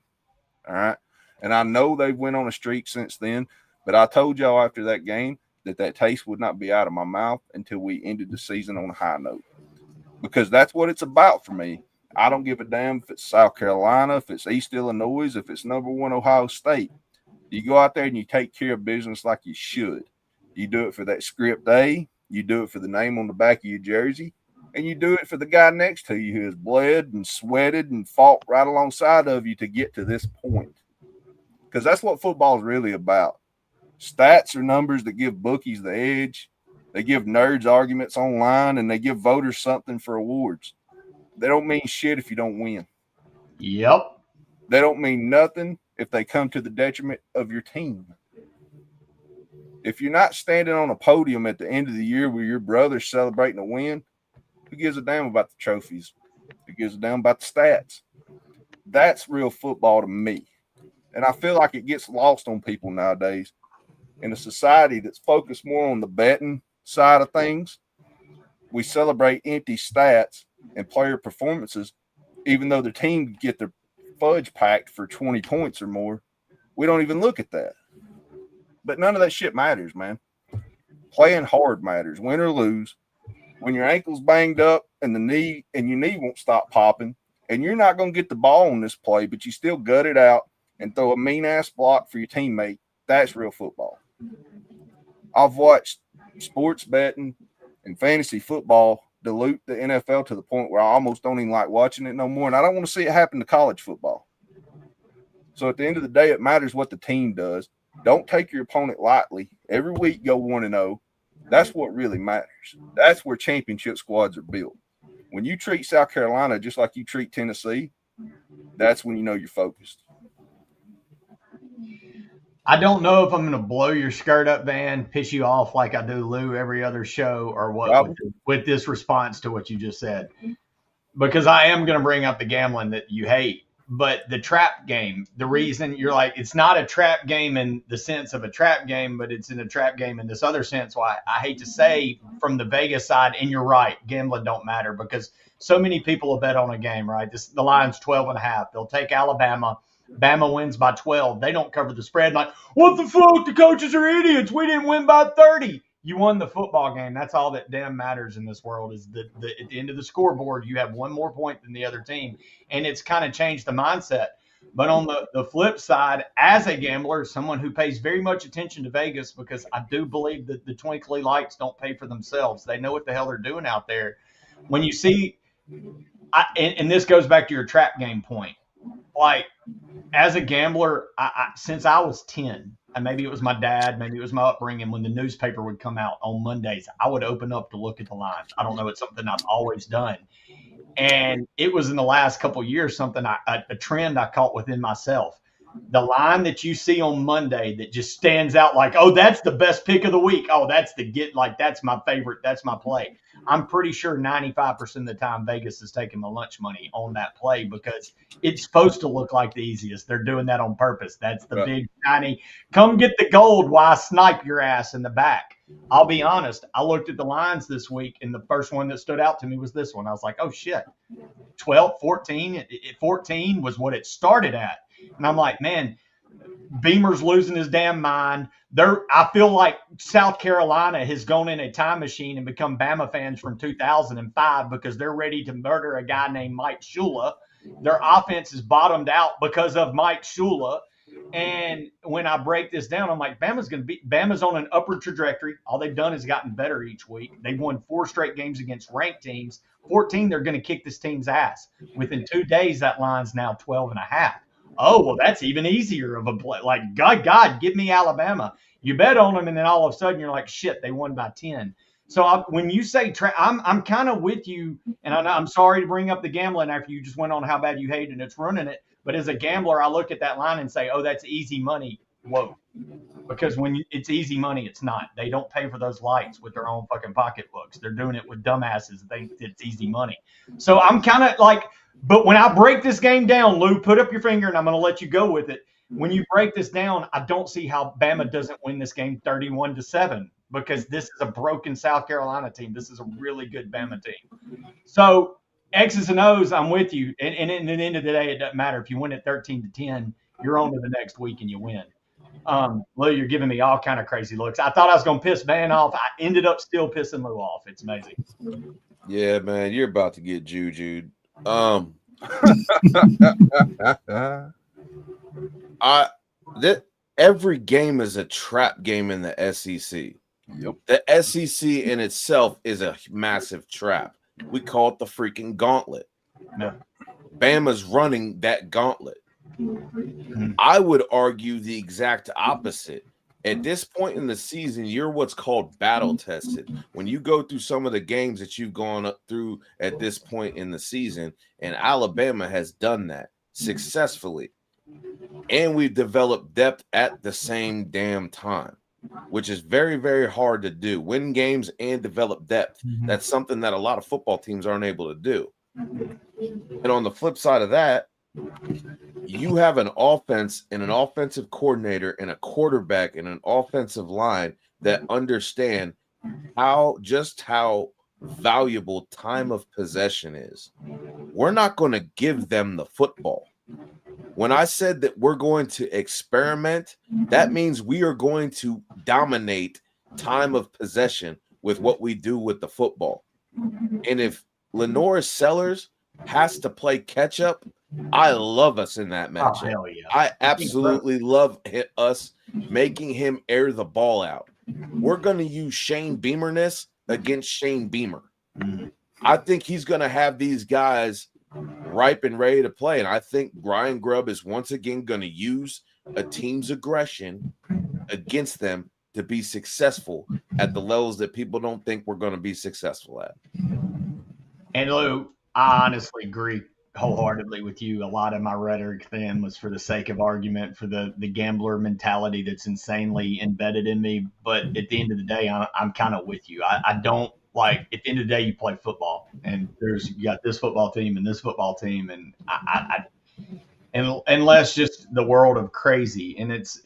All right. And I know they've went on a streak since then, but I told y'all after that game that taste would not be out of my mouth until we ended the season on a high note, because that's what it's about for me. I don't give a damn if it's South Carolina, if it's East Illinois, if it's number 1 Ohio State. You go out there and you take care of business like you should. You do it for that script A, you do it for the name on the back of your jersey, and you do it for the guy next to you who has bled and sweated and fought right alongside of you to get to this point. Because that's what football is really about. Stats are numbers that give bookies the edge. They give nerds arguments online, and they give voters something for awards. They don't mean shit if you don't win. Yep. They don't mean nothing if they come to the detriment of your team. If you're not standing on a podium at the end of the year where your brother's celebrating a win, who gives a damn about the trophies? Who gives a damn about the stats? That's real football to me. And I feel like it gets lost on people nowadays. In a society that's focused more on the betting side of things, we celebrate empty stats and player performances, even though the team get their fudge packed for 20 points or more. We don't even look at that. But none of that shit matters, man. Playing hard matters, win or lose. When your ankle's banged up and your knee won't stop popping, and you're not going to get the ball on this play, but you still gut it out and throw a mean-ass block for your teammate, that's real football. I've watched sports betting and fantasy football dilute the NFL to the point where I almost don't even like watching it no more, and I don't want to see it happen to college football. So at the end of the day, it matters what the team does. Don't take your opponent lightly. Every week, go 1-0. That's what really matters. That's where championship squads are built. When you treat South Carolina just like you treat Tennessee, that's when you know you're focused. I don't know if I'm going to blow your skirt up, Van, piss you off like I do Lou every other show, or what with this response to what you just said, because I am going to bring up the gambling that you hate. But the trap game, the reason you're like, it's not a trap game in the sense of a trap game, but it's in a trap game in this other sense. Why I hate to say from the Vegas side, and you're right, gambling don't matter because so many people will bet on a game, right? The line's 12.5. They'll take Alabama. Bama wins by 12. They don't cover the spread. Like, what the fuck? The coaches are idiots. We didn't win by 30. You won the football game. That's all that damn matters in this world is at the end of the scoreboard, you have one more point than the other team. And it's kind of changed the mindset. But on the flip side, as a gambler, someone who pays very much attention to Vegas, because I do believe that the twinkly lights don't pay for themselves. They know what the hell they're doing out there. When you see, and this goes back to your trap game point, like, as a gambler, since I was 10, and maybe it was my dad, maybe it was my upbringing, when the newspaper would come out on Mondays, I would open up to look at the lines. I don't know. It's something I've always done. And it was in the last couple of years, something a trend I caught within myself. The line that you see on Monday that just stands out like, oh, that's the best pick of the week. Oh, that's that's my favorite. That's my play. I'm pretty sure 95% of the time Vegas is taking the lunch money on that play because it's supposed to look like the easiest. They're doing that on purpose. That's the big, shiny, come get the gold while I snipe your ass in the back. I'll be honest. I looked at the lines this week, and the first one that stood out to me was this one. I was like, oh, shit, 12, 14. 14 was what it started at. And I'm like, man, Beamer's losing his damn mind. I feel like South Carolina has gone in a time machine and become Bama fans from 2005 because they're ready to murder a guy named Mike Shula. Their offense is bottomed out because of Mike Shula. And when I break this down, I'm like, Bama's on an upward trajectory. All they've done is gotten better each week. They've won 4 straight games against ranked teams. 14, they're going to kick this team's ass. Within 2 days, that line's now 12.5. Oh, well, that's even easier of a play. Like, God, give me Alabama. You bet on them, and then all of a sudden you're like, shit, they won by 10. So when you say I'm kind of with you, and I'm sorry to bring up the gambling after you just went on how bad you hate and it's ruining it. But as a gambler, I look at that line and say, oh, that's easy money. Whoa. Because it's easy money, it's not. They don't pay for those lights with their own fucking pocketbooks. They're doing it with dumbasses that think it's easy money. So I'm kind of like, but when I break this game down, Lou, put up your finger and I'm going to let you go with it. When you break this down, I don't see how Bama doesn't win this game 31-7 because this is a broken South Carolina team. This is a really good Bama team. So X's and O's, I'm with you. And at the end of the day, it doesn't matter. If you win at 13-10, you're on to the next week and you win. Lou, you're giving me all kind of crazy looks. I thought I was going to piss Van off. I ended up still pissing Lou off. It's amazing. Yeah, man, you're about to get jujued. Every game is a trap game in the SEC. Yep. The SEC in itself is a massive trap. We call it the freaking gauntlet. Yeah. Bama's running that gauntlet. I would argue the exact opposite. At this point in the season, you're what's called battle tested. When you go through some of the games that you've gone up through at this point in the season, and Alabama has done that successfully. And we've developed depth at the same damn time, which is very, very hard to do. Win games and develop depth. That's something that a lot of football teams aren't able to do. And on the flip side of that, you have an offense and an offensive coordinator and a quarterback and an offensive line that understand how valuable time of possession is. We're not going to give them the football. When I said that we're going to experiment, that means we are going to dominate time of possession with what we do with the football. And if Lenore Sellers has to play catch up, I love us in that matchup. Oh, hell yeah. I absolutely love us making him air the ball out. We're going to use Shane Beamerness against Shane Beamer. I think he's going to have these guys ripe and ready to play. And I think Brian Grubb is once again going to use a team's aggression against them to be successful at the levels that people don't think we're going to be successful at. And Lou, I honestly agree wholeheartedly with you. A lot of my rhetoric then was for the sake of argument, for the gambler mentality that's insanely embedded in me. But at the end of the day, I'm kind of with you. I don't like, at the end of the day, you play football and you got this football team and this football team. And and unless just the world of crazy, and it's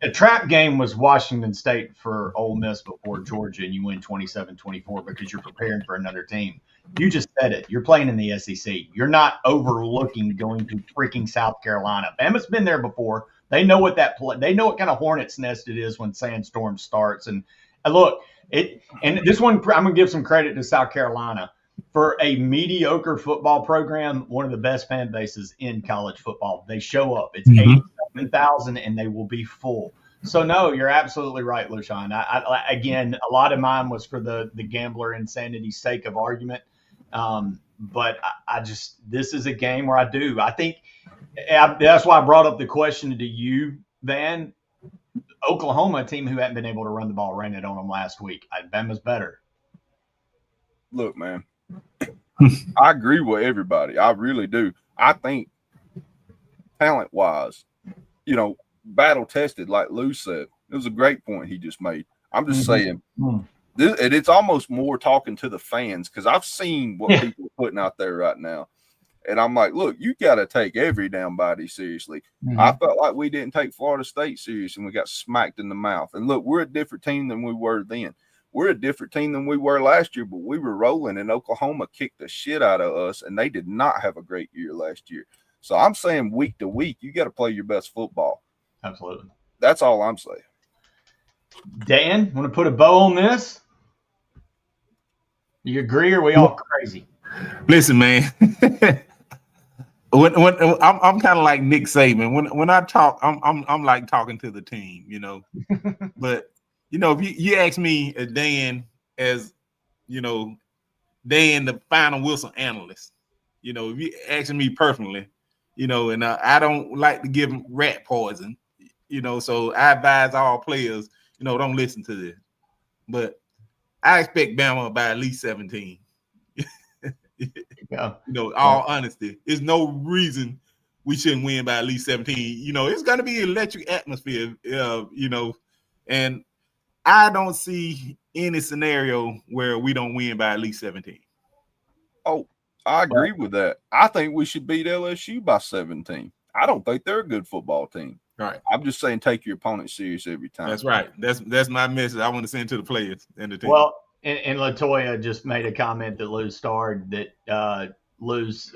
a trap game was Washington State for Ole Miss before Georgia, and you win 27-24 because you're preparing for another team. You just said it. You're playing in the SEC. You're not overlooking going to freaking South Carolina. Bama's been there before. They know what they know what kind of hornet's nest it is when Sandstorm starts. And look, and this one, I'm gonna give some credit to South Carolina. For a mediocre football program, one of the best fan bases in college football. They show up. It's 87,000 and they will be full. So, no, you're absolutely right, Lushan. Again, a lot of mine was for the gambler insanity's sake of argument. But I just – this is a game where I think that's why I brought up the question to you, Van. Oklahoma, a team who hadn't been able to run the ball, ran it on them last week. Bama's better. Look, man. I agree with everybody. I really do. I think talent-wise, battle tested, like Lou said. It was a great point he just made. I'm just saying, it's almost more talking to the fans because I've seen what people are putting out there right now. And I'm like, look, you got to take every damn body seriously. I felt like we didn't take Florida State serious and we got smacked in the mouth. And look, we're a different team than we were then. We're a different team than we were last year, but we were rolling, and Oklahoma kicked the shit out of us, and they did not have a great year last year. So I'm saying week to week, you got to play your best football. Absolutely. That's all I'm saying. Dan, want to put a bow on this? You agree, or are we all crazy? Listen, man. when I'm kind of like Nick Saban. When I talk, I'm like talking to the team, But if you ask me, Dan, as Dan, the final Wilson analyst, if you asking me personally, and I don't like to give them rat poison, so I advise all players, don't listen to this. But I expect Bama by at least 17. Yeah. All honesty, there's no reason we shouldn't win by at least 17. It's going to be an electric atmosphere, and I don't see any scenario where we don't win by at least 17. Oh, I agree with that. I think we should beat LSU by 17. I don't think they're a good football team. Right. I'm just saying take your opponent serious every time. That's right. That's my message I want to send to the players and the team. Well, and Latoya just made a comment that Lou starred that Lou's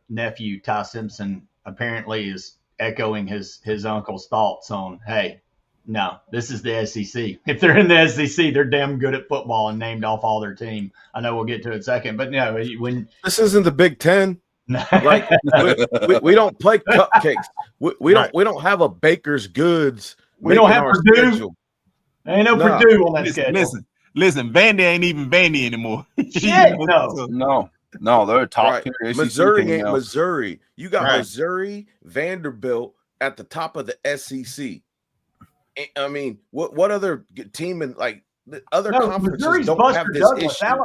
nephew, Ty Simpson, apparently is echoing his uncle's thoughts on, hey, no, this is the SEC. If they're in the SEC, they're damn good at football and named off all their team. I know we'll get to it in a second, but no, when this isn't the Big Ten. Like we don't play cupcakes. We don't have a baker's goods. We don't have Purdue. There ain't no Purdue on that schedule. Listen, Vandy ain't even Vandy anymore. Shit, no, they're a top tier. Missouri ain't Missouri. You got Missouri, Vanderbilt at the top of the SEC. I mean, what other team in like the other conferences Missouri's don't Buster have this Douglas. issue?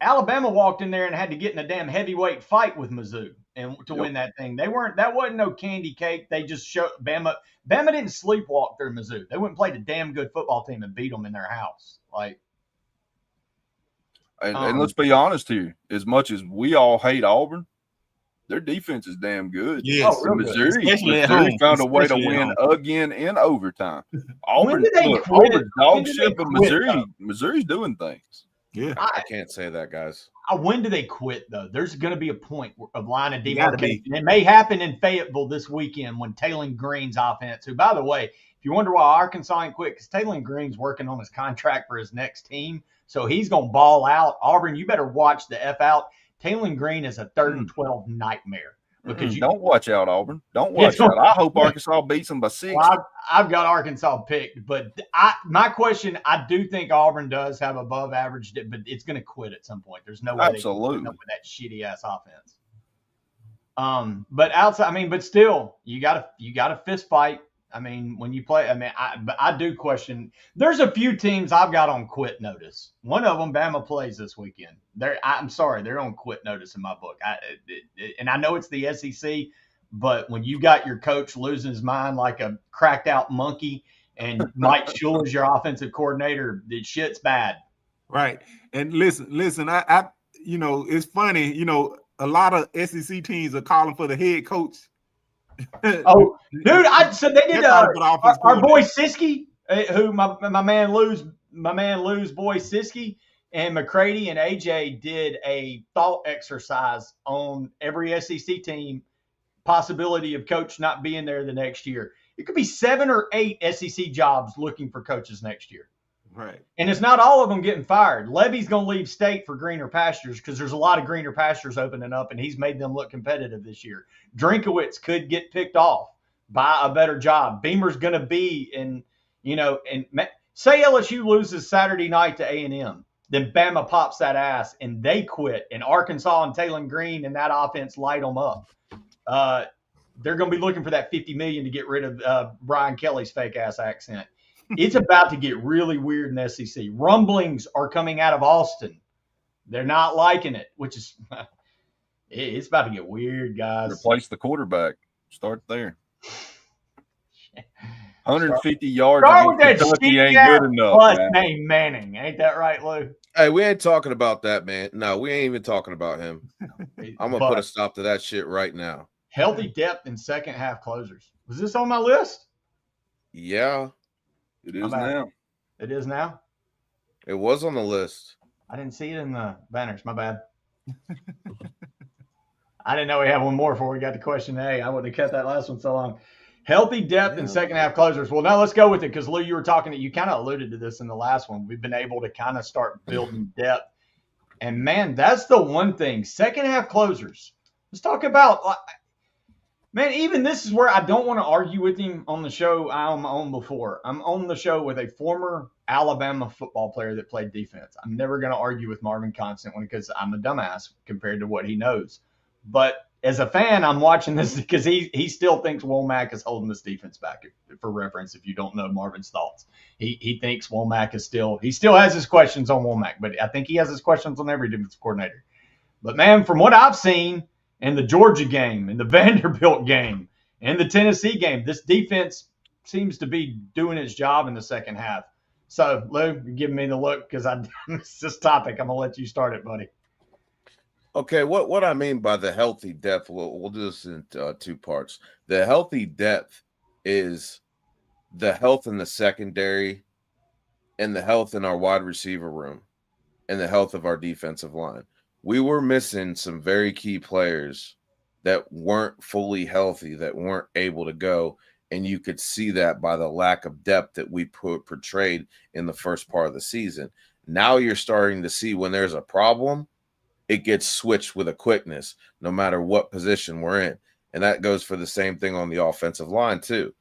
Alabama walked in there and had to get in a damn heavyweight fight with Mizzou and to win that thing. That wasn't no candy cake. They just showed Bama didn't sleepwalk through Mizzou. They went and played a damn good football team and beat them in their house. And let's be honest here. As much as we all hate Auburn, their defense is damn good. Yes, Missouri found a way to win again in overtime. Auburn's dog shit, but Missouri's doing things. Yeah, I can't say that, guys. When do they quit, though? There's going to be a point of line of demarcation. It may happen in Fayetteville this weekend when Taylon Green's offense, who, by the way, if you wonder why Arkansas ain't quit, because Taylon Green's working on his contract for his next team, so he's going to ball out. Auburn, you better watch the F out. Taylon Green is a 3rd and 12 nightmare. Because don't watch out, Auburn. Don't watch out. I hope Arkansas beats them by 6. Well, I've got Arkansas picked, but my question, I do think Auburn does have above average, but it's going to quit at some point. There's no way they can win with that shitty ass offense. But outside, but still, you got a fist fight. When you play, I do question. There's a few teams I've got on quit notice. One of them, Bama, plays this weekend. I'm sorry, they're on quit notice in my book. And I know it's the SEC, but when you got your coach losing his mind like a cracked out monkey, and Mike Shule is your offensive coordinator, the shit's bad. Right. And listen, I it's funny. A lot of SEC teams are calling for the head coach. Oh, dude! So they did our boy Siski, who my man Lou's boy Siski and McCready and AJ did a thought exercise on every SEC team possibility of coach not being there the next year. It could be 7 or 8 SEC jobs looking for coaches next year. Right. And it's not all of them getting fired. Levy's going to leave state for greener pastures because there's a lot of greener pastures opening up, and he's made them look competitive this year. Drinkowitz could get picked off by a better job. Beamer's going to be say LSU loses Saturday night to A&M, then Bama pops that ass, and they quit, and Arkansas and Taylon Green and that offense light them up. They're going to be looking for that $50 million to get rid of Brian Kelly's fake-ass accent. It's about to get really weird in the SEC. Rumblings are coming out of Austin. They're not liking it, which is it's about to get weird, guys. Replace the quarterback. Start there. 150 yards against Kentucky ain't good enough. Name Manning. Ain't that right, Lou? Hey, we ain't talking about that, man. No, we ain't even talking about him. I'm going to put a stop to that shit right now. Healthy depth in second half closers. Was this on my list? Yeah. It is now. It is now? It was on the list. I didn't see it in the banners. My bad. I didn't know we had one more before we got to question A. I wouldn't have kept that last one so long. Healthy depth in second half closers. Well, now let's go with it because, Lou, you were talking – you kind of alluded to this in the last one. We've been able to kind of start building depth. And, man, that's the one thing. Second half closers. Let's talk about – man, even this is where I don't want to argue with him on the show I'm on before. I'm on the show with a former Alabama football player that played defense. I'm never going to argue with Marvin Constant because I'm a dumbass compared to what he knows. But as a fan, I'm watching this because he still thinks Womack is holding this defense back. For reference, if you don't know Marvin's thoughts, he thinks Womack is he still has his questions on Womack, but I think he has his questions on every defensive coordinator. But man, from what I've seen in the Georgia game, in the Vanderbilt game, in the Tennessee game, this defense seems to be doing its job in the second half. So, Lou, you're giving me the look because I missed this topic. I'm going to let you start it, buddy. Okay, what I mean by the healthy depth, we'll do this in 2 parts. The healthy depth is the health in the secondary and the health in our wide receiver room and the health of our defensive line. We were missing some very key players that weren't fully healthy, that weren't able to go. And you could see that by the lack of depth that we portrayed in the first part of the season. Now you're starting to see when there's a problem, it gets switched with a quickness, no matter what position we're in. And that goes for the same thing on the offensive line too.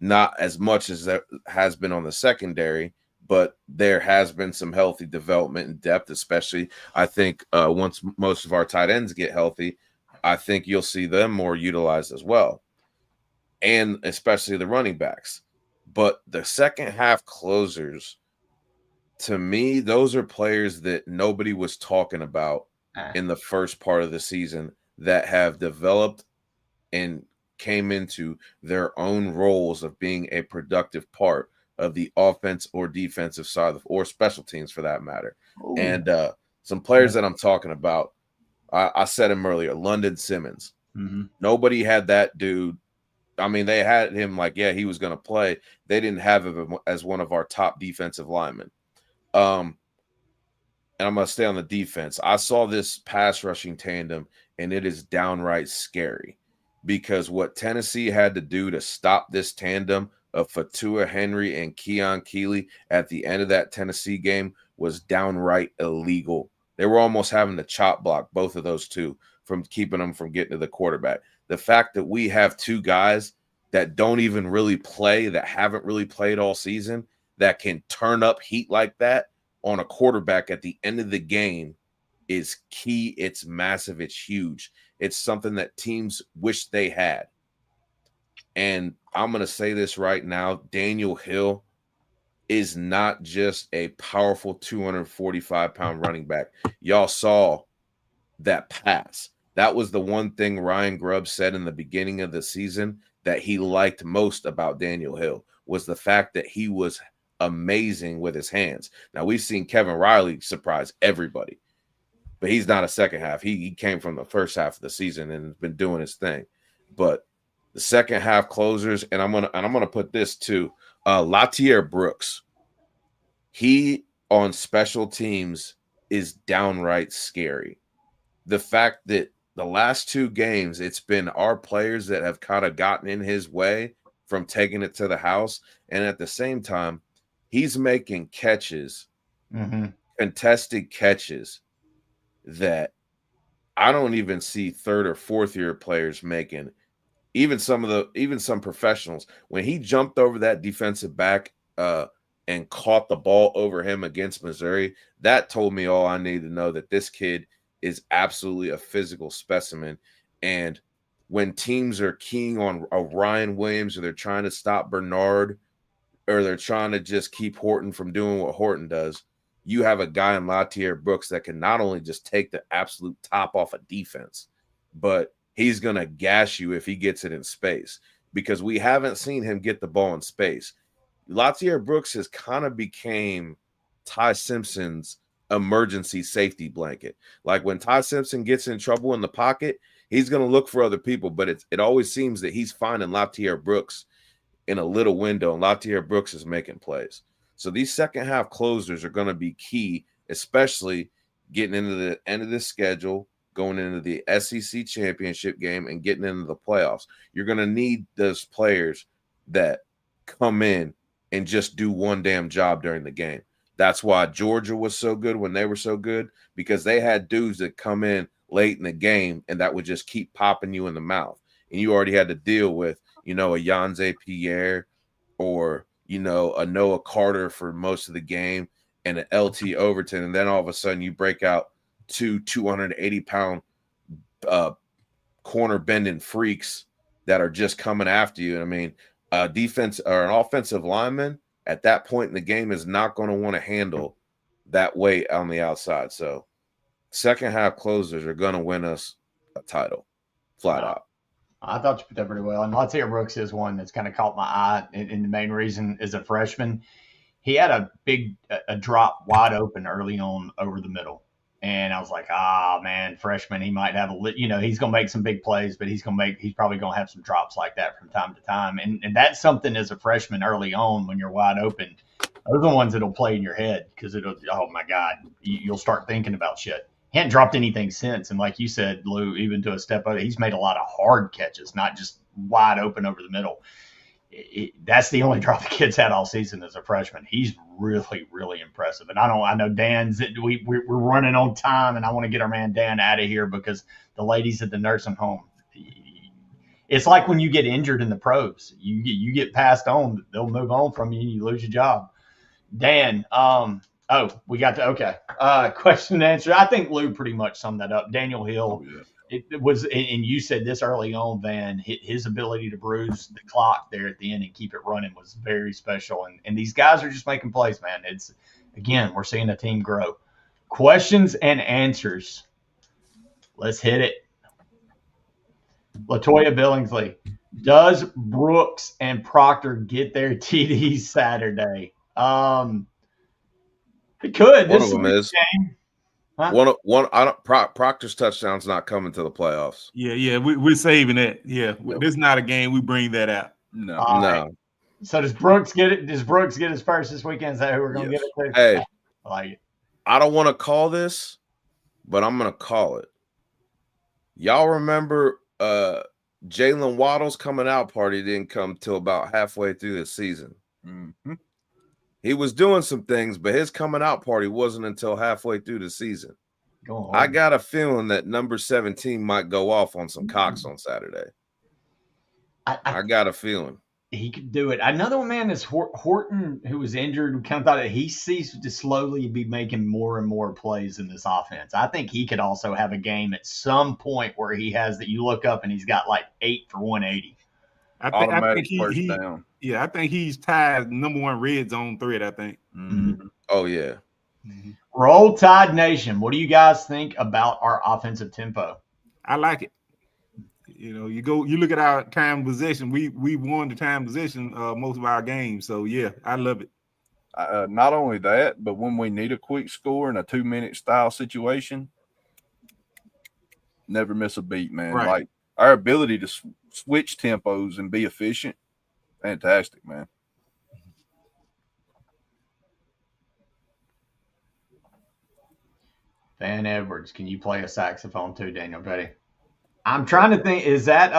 Not as much as that has been on the secondary, but there has been some healthy development and depth, especially I think once most of our tight ends get healthy, I think you'll see them more utilized as well. And especially the running backs. But the second half closers, to me, those are players that nobody was talking about in the first part of the season that have developed and came into their own roles of being a productive part of the offense or defensive side or special teams for that matter. Ooh. And some players that I'm talking about, I said him earlier, London Simmons. Mm-hmm. Nobody had that dude. I mean, they had him like, yeah, he was going to play. They didn't have him as one of our top defensive linemen. And I'm going to stay on the defense. I saw this pass rushing tandem, and it is downright scary because what Tennessee had to do to stop this tandem of Fatua Henry and Keon Keeley at the end of that Tennessee game was downright illegal. They were almost having to chop block both of those two from keeping them from getting to the quarterback. The fact that we have 2 guys that don't even really play, that haven't really played all season, that can turn up heat like that on a quarterback at the end of the game is key. It's massive. It's huge. It's something that teams wish they had. And I'm going to say this right now, Daniel Hill is not just a powerful 245-pound running back. Y'all saw that pass. That was the one thing Ryan Grubb said in the beginning of the season that he liked most about Daniel Hill was the fact that he was amazing with his hands. Now, we've seen Kevin Riley surprise everybody, but he's not a second half. He came from the first half of the season and has been doing his thing. But the second half closers, and I'm gonna put this too. Latier Brooks, he on special teams is downright scary. The fact that the last 2 games, it's been our players that have kind of gotten in his way from taking it to the house. And at the same time, he's making catches, contested catches that I don't even see 3rd or 4th year players making. Even some professionals, when he jumped over that defensive back and caught the ball over him against Missouri, that told me all I need to know that this kid is absolutely a physical specimen. And when teams are keying on a Ryan Williams or they're trying to stop Bernard or they're trying to just keep Horton from doing what Horton does, you have a guy in Latier Brooks that can not only just take the absolute top off a defense, but he's going to gash you if he gets it in space because we haven't seen him get the ball in space. Latier Brooks has kind of became Ty Simpson's emergency safety blanket. Like when Ty Simpson gets in trouble in the pocket, he's going to look for other people, but it always seems that he's finding Latier Brooks in a little window, and Latier Brooks is making plays. So these second half closers are going to be key, especially getting into the end of the schedule, going into the SEC championship game, and getting into the playoffs. You're going to need those players that come in and just do one damn job during the game. That's why Georgia was so good when they were so good, because they had dudes that come in late in the game and that would just keep popping you in the mouth. And you already had to deal with, a Yanze Pierre or, a Noah Carter for most of the game and an LT Overton. And then all of a sudden you break out 2 280-pound corner bending freaks that are just coming after you. I mean, a defense or an offensive lineman at that point in the game is not going to want to handle that weight on the outside. So second half closers are going to win us a title flat out. I thought you put that pretty well. And Latair Brooks is one that's kind of caught my eye. And the main reason is a freshman. He had a drop wide open early on over the middle. And I was like, man, freshman, he might have he's going to make some big plays, but he's probably going to have some drops like that from time to time. And that's something as a freshman early on when you're wide open. Those are the ones that'll play in your head because oh my God, you'll start thinking about shit. He hadn't dropped anything since. And like you said, Lou, even to a step over, he's made a lot of hard catches, not just wide open over the middle. That's the only drop the kid's had all season as a freshman. He's really, really impressive. And I know Dan's we're running on time, and I want to get our man Dan out of here because the ladies at the nursing home. It's like when you get injured in the pros, you get passed on, they'll move on from you, and you lose your job. Dan, we got to question and answer. I think Lou pretty much summed that up. Daniel Hill. Oh, yeah. It was, and you said this early on, Van, his ability to bruise the clock there at the end and keep it running was very special. And these guys are just making plays, man. It's, again, we're seeing a team grow. Questions and answers. Let's hit it. Latoya Billingsley. Does Brooks and Proctor get their TDs Saturday? It could. One of them is. Game. Huh? Proctor's touchdown's not coming to the playoffs. Yeah, we're saving that. Yeah, this is not a game we bring that out. No. Right. So does Brooks get it? Does Brooks get his first this weekend? Is that who we're going to get it to? Hey, I like it. I don't want to call this, but I'm going to call it. Y'all remember Jalen Waddle's coming out party didn't come till about halfway through the season. Mm-hmm. He was doing some things, but his coming out party wasn't until halfway through the season. I got a feeling that number 17 might go off on some Cox on Saturday. I got a feeling. He could do it. Another one, man, is Horton, who was injured. We kind of thought that he seems to slowly be making more and more plays in this offense. I think he could also have a game at some point where he has that you look up and he's got like 8 for 180. I think first down. Yeah, I think he's tied number 1 red zone threat, I think. Mm-hmm. Oh, yeah. Mm-hmm. Roll Tide Nation. What do you guys think about our offensive tempo? I like it. You look at our time possession. We won the time possession most of our games. So, yeah, I love it. Not only that, but when we need a quick score in a 2-minute style situation, never miss a beat, man. Right. Like our ability to switch tempos and be efficient, fantastic, man. Van Edwards, can you play a saxophone too, Daniel Petty? I'm trying to think. Is that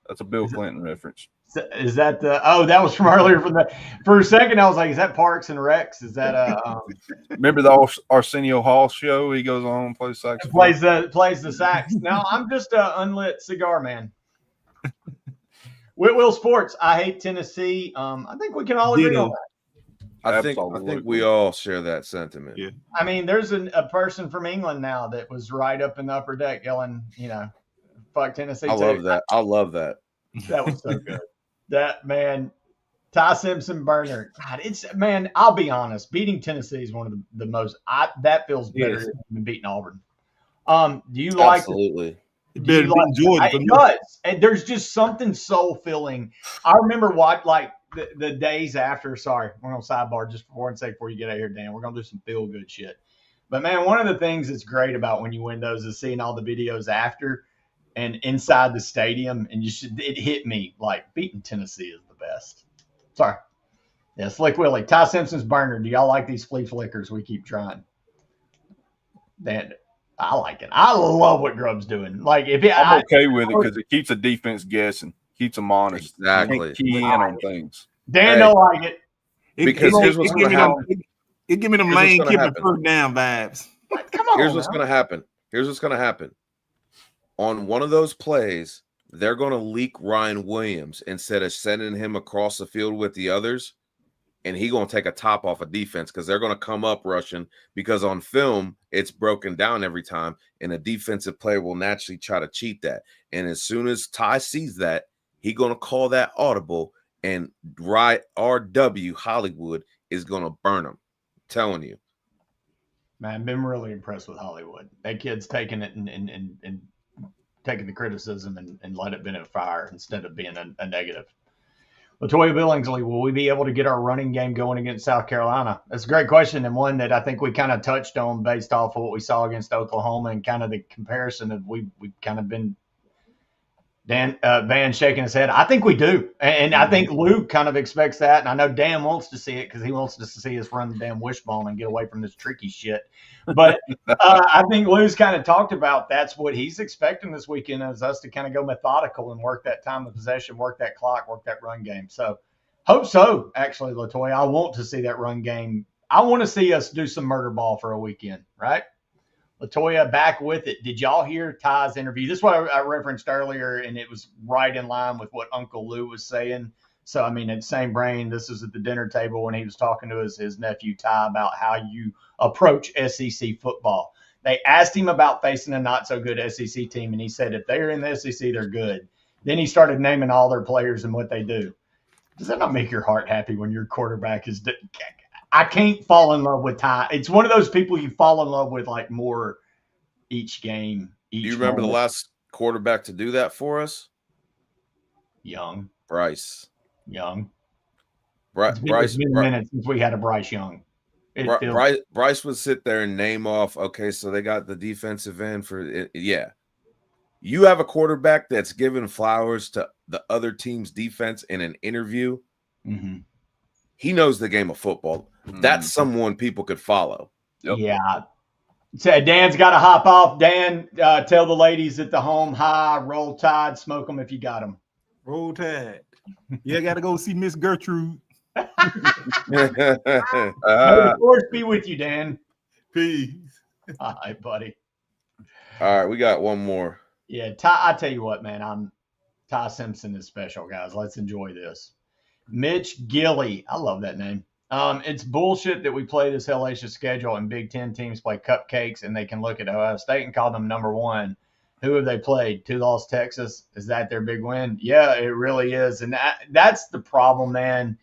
That's a Bill Clinton reference. Is that the? Oh, that was from earlier. For a second, I was like, is that Parks and Recs? Is that Remember the Arsenio Hall show? He goes on and plays saxophone. Plays the sax. No, I'm just an unlit cigar man. Whitwell Sports. I hate Tennessee. I think we can all agree on that. I think we all share that sentiment. Yeah. I mean, there's a person from England now that was right up in the upper deck yelling, fuck Tennessee. I love that. That was so good. That, man, Ty Simpson burner. God, I'll be honest. Beating Tennessee is one of the most, that feels better than beating Auburn. Do you like Absolutely. It does. And there's just something soul-filling. I remember the days after, sorry, we're going to sidebar just for one sec before you get out of here, Dan. We're going to do some feel-good shit. But, man, one of the things that's great about when you win those is seeing all the videos after and inside the stadium. And it hit me like beating Tennessee is the best. Sorry. Yeah, Slick Willie. Ty Simpson's burner. Do y'all like these flea flickers we keep trying? Dan, I like it. I love what Grubb's doing. Like I'm okay with it because it keeps the defense guessing, keeps them honest. Exactly. Key in on things. Dan don't like it. Because here's what's going to happen. It give me them Lane Kiffin first down vibes. Come on. Here's what's going to happen. On one of those plays, they're going to leak Ryan Williams instead of sending him across the field with the others. and he gonna take a top off of defense because they're gonna come up rushing because on film it's broken down every time, and a defensive player will naturally try to cheat that. And as soon as Ty sees that, he gonna call that audible, and RW Hollywood is gonna burn him. I'm telling you. Man, I've been really impressed with Hollywood. That kid's taking it and taking the criticism and let it be a fire instead of being a negative. Latoya Billingsley, will we be able to get our running game going against South Carolina? That's a great question, and one that I think we kind of touched on based off of what we saw against Oklahoma and kind of the comparison of we've kind of been Van shaking his head. I think we do. And I think Luke kind of expects that. And I know Dan wants to see it because he wants to see us run the damn wishbone and get away from this tricky shit. But I think Lou's kind of talked about that's what he's expecting this weekend is us to kind of go methodical and work that time of possession, work that clock, work that run game. So hope so, actually, Latoya. I want to see that run game. I want to see us do some murder ball for a weekend, right? Latoya back with it. Did y'all hear Ty's interview? This is what I referenced earlier, and it was right in line with what Uncle Lou was saying. So, I mean, in the same brain, this was at the dinner table when he was talking to his nephew Ty about how you approach SEC football. They asked him about facing a not-so-good SEC team, and he said if they're in the SEC, they're good. Then he started naming all their players and what they do. Does that not make your heart happy when your quarterback is – I can't fall in love with Ty. It's one of those people you fall in love with like more each game. Do you remember the last quarterback to do that for us? Young. Bryce. Young. Bryce. It's been a minute since we had a Bryce Young. Bryce would sit there and name off, okay, so they got the defensive end for it. Yeah. You have a quarterback that's giving flowers to the other team's defense in an interview. Mm-hmm. He knows the game of football. That's someone people could follow. Yep. Yeah. So Dan's got to hop off. Dan, tell the ladies at the home, hi, roll tide, smoke them if you got them. Roll tide. Yeah, I got to go see Miss Gertrude. May the force be with you, Dan. Peace. All right, buddy. All right, we got one more. Yeah, Ty, I tell you what, man, Ty Simpson is special, guys. Let's enjoy this. Mitch Gilly. I love that name. It's bullshit that we play this hellacious schedule and Big Ten teams play cupcakes and they can look at Ohio State and call them number one. Who have they played? 2 lost Texas. Is that their big win? Yeah, it really is. And that's the problem, man.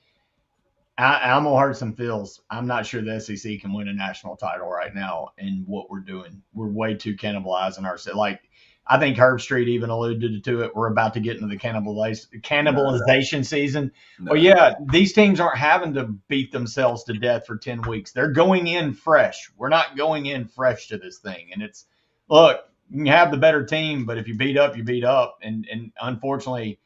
I'm going to hurt some feels. I'm not sure the SEC can win a national title right now in what we're doing. We're way too cannibalizing ourselves. Like, I think Herb Street even alluded to it. We're about to get into the cannibalization season. Well, yeah, these teams aren't having to beat themselves to death for 10 weeks. They're going in fresh. We're not going in fresh to this thing. And it's, look, you can have the better team, but if you beat up, you beat up. And unfortunately,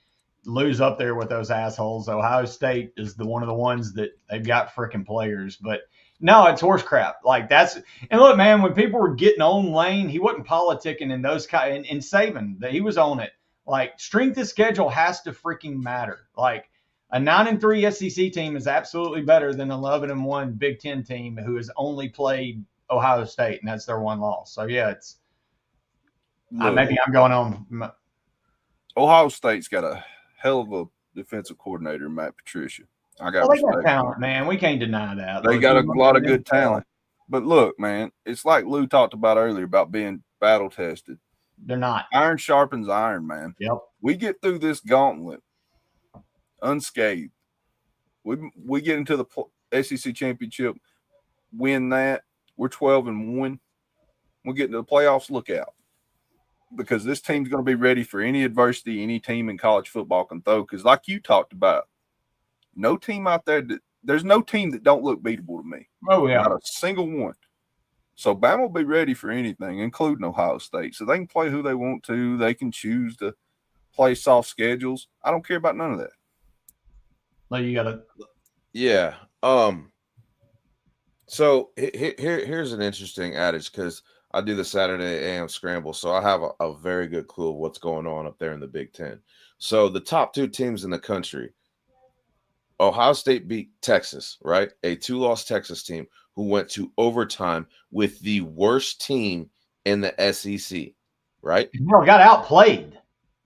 lose up there with those assholes. Ohio State is one of the ones that they've got freaking players. But no, it's horse crap. Like and look, man, when people were getting on Lane, he wasn't politicking in those kind and Saban, that he was on it. Like, strength of schedule has to freaking matter. Like, a 9-3 SEC team is absolutely better than an 11-1 Big Ten team who has only played Ohio State, and that's their one loss. So yeah, it's maybe I'm going on. Ohio State's got a hell of a defensive coordinator, Matt Patricia. They got talent, man. We can't deny that. They got a lot of good talent. But look, man, it's like Lou talked about earlier about being battle tested. They're not. Iron sharpens iron, man. Yep. We get through this gauntlet unscathed. We get into the SEC championship, win that. We're 12-1. We get into the playoffs. Look out, because this team's going to be ready for any adversity any team in college football can throw. Because, like you talked about, no team out there there's no team that don't look beatable to me. Oh yeah, not a single one. So Bama will be ready for anything, including Ohio State. So they can play who they want to. They can choose to play soft schedules. I don't care about none of that. No, you got to. Yeah. So here's an interesting adage, because I do the Saturday AM scramble, so I have a very good clue of what's going on up there in the Big Ten. So the top 2 teams in the country, Ohio State beat Texas, right? A 2-loss Texas team who went to overtime with the worst team in the SEC, right? No, got outplayed.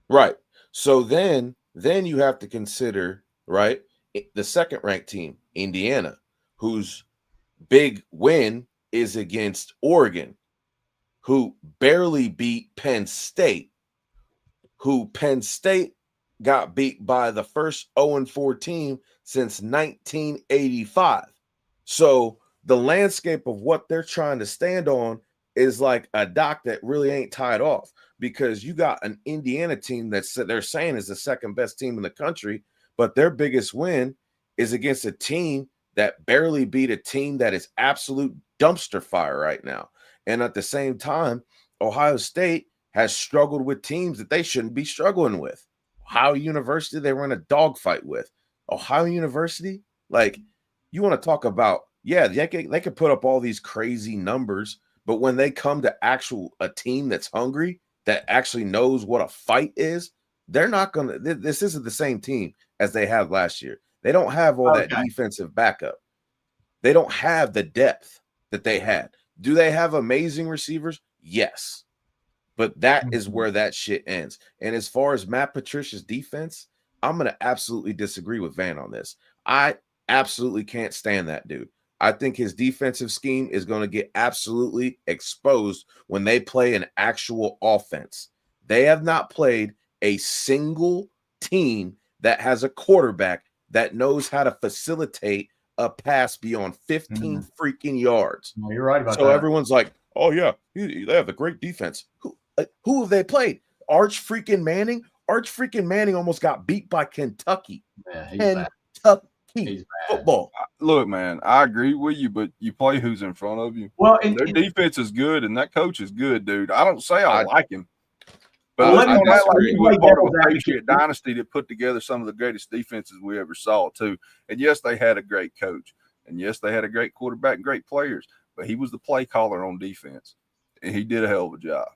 Right. So then you have to consider, right, the second-ranked team, Indiana, whose big win is against Oregon, who barely beat Penn State, who Penn State got beat by the first 0-4 team since 1985. So the landscape of what they're trying to stand on is like a dock that really ain't tied off, because you got an Indiana team that's they're saying is the second best team in the country, but their biggest win is against a team that barely beat a team that is absolute dumpster fire right now. And at the same time, Ohio State has struggled with teams that they shouldn't be struggling with. Ohio University, they run a dogfight with. Ohio University, like, you want to talk about, yeah, they could put up all these crazy numbers, but when they come to a team that's hungry, that actually knows what a fight is, they're not going to, this isn't the same team as they had last year. They don't have all that defensive backup. They don't have the depth that they had. Do they have amazing receivers? Yes. But that is where that shit ends. And as far as Matt Patricia's defense, I'm going to absolutely disagree with Van on this. I absolutely can't stand that dude. I think his defensive scheme is going to get absolutely exposed when they play an actual offense. They have not played a single team that has a quarterback that knows how to facilitate a pass beyond 15 freaking yards. Well, you're right about that. So everyone's like, oh, yeah, they have a great defense. Who have they played? Arch freaking Manning? Arch freaking Manning almost got beat by Kentucky. Yeah, Kentucky football. Look, man, I agree with you, but you play who's in front of you. Well, their defense is good, and that coach is good, dude. I don't say I like him, but well, I don't act like he was part of a Patriot dynasty that put together some of the greatest defenses we ever saw, too. And yes, they had a great coach, and yes, they had a great quarterback and great players, but he was the play caller on defense, and he did a hell of a job.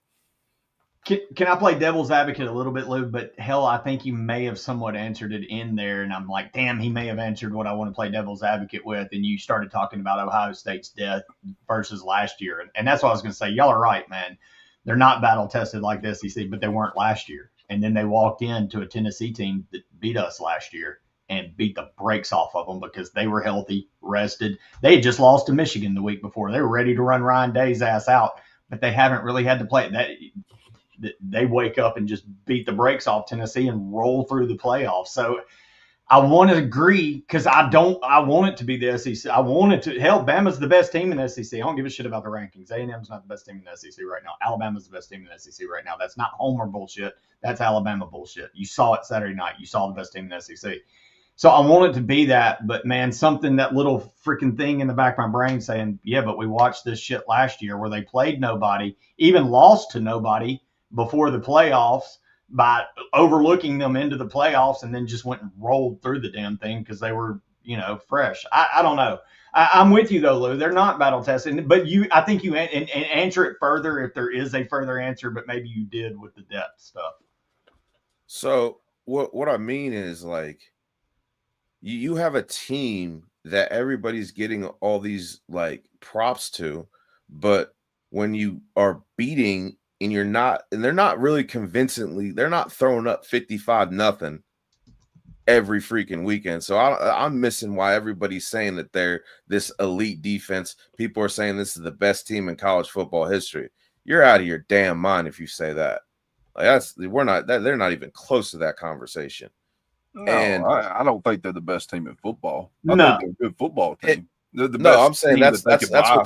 Can I play devil's advocate a little bit, Lou? But hell, I think you may have somewhat answered it in there. And I'm like, damn, he may have answered what I want to play devil's advocate with. And you started talking about Ohio State's depth versus last year. And that's what I was going to say. Y'all are right, man. They're not battle tested like the SEC, but they weren't last year. And then they walked into a Tennessee team that beat us last year and beat the brakes off of them because they were healthy, rested. They had just lost to Michigan the week before. They were ready to run Ryan Day's ass out, but they haven't really had to play that. They wake up and just beat the brakes off Tennessee and roll through the playoffs. So I want to agree because I want it to be the SEC. I want it to, hell, Bama's the best team in the SEC. I don't give a shit about the rankings. A&M's not the best team in the SEC right now. Alabama's the best team in the SEC right now. That's not Homer bullshit. That's Alabama bullshit. You saw it Saturday night. You saw the best team in the SEC. So I want it to be that, but man, that little freaking thing in the back of my brain saying, yeah, but we watched this shit last year where they played nobody, even lost to nobody before the playoffs by overlooking them into the playoffs and then just went and rolled through the damn thing because they were, fresh. I don't know. I'm with you though, Lou. They're not battle tested, but I think you and answer it further if there is a further answer, but maybe you did with the depth stuff. So what I mean is, like, you have a team that everybody's getting all these like props to, but when you are beating and they're not really convincingly, they're not throwing up 55-0 every freaking weekend. So I'm missing why everybody's saying that they're this elite defense. People are saying this is the best team in college football history. You're out of your damn mind if you say that. Like they're not even close to that conversation. No, and I don't think they're the best team in football. I think they're a good football team. I'm saying that's what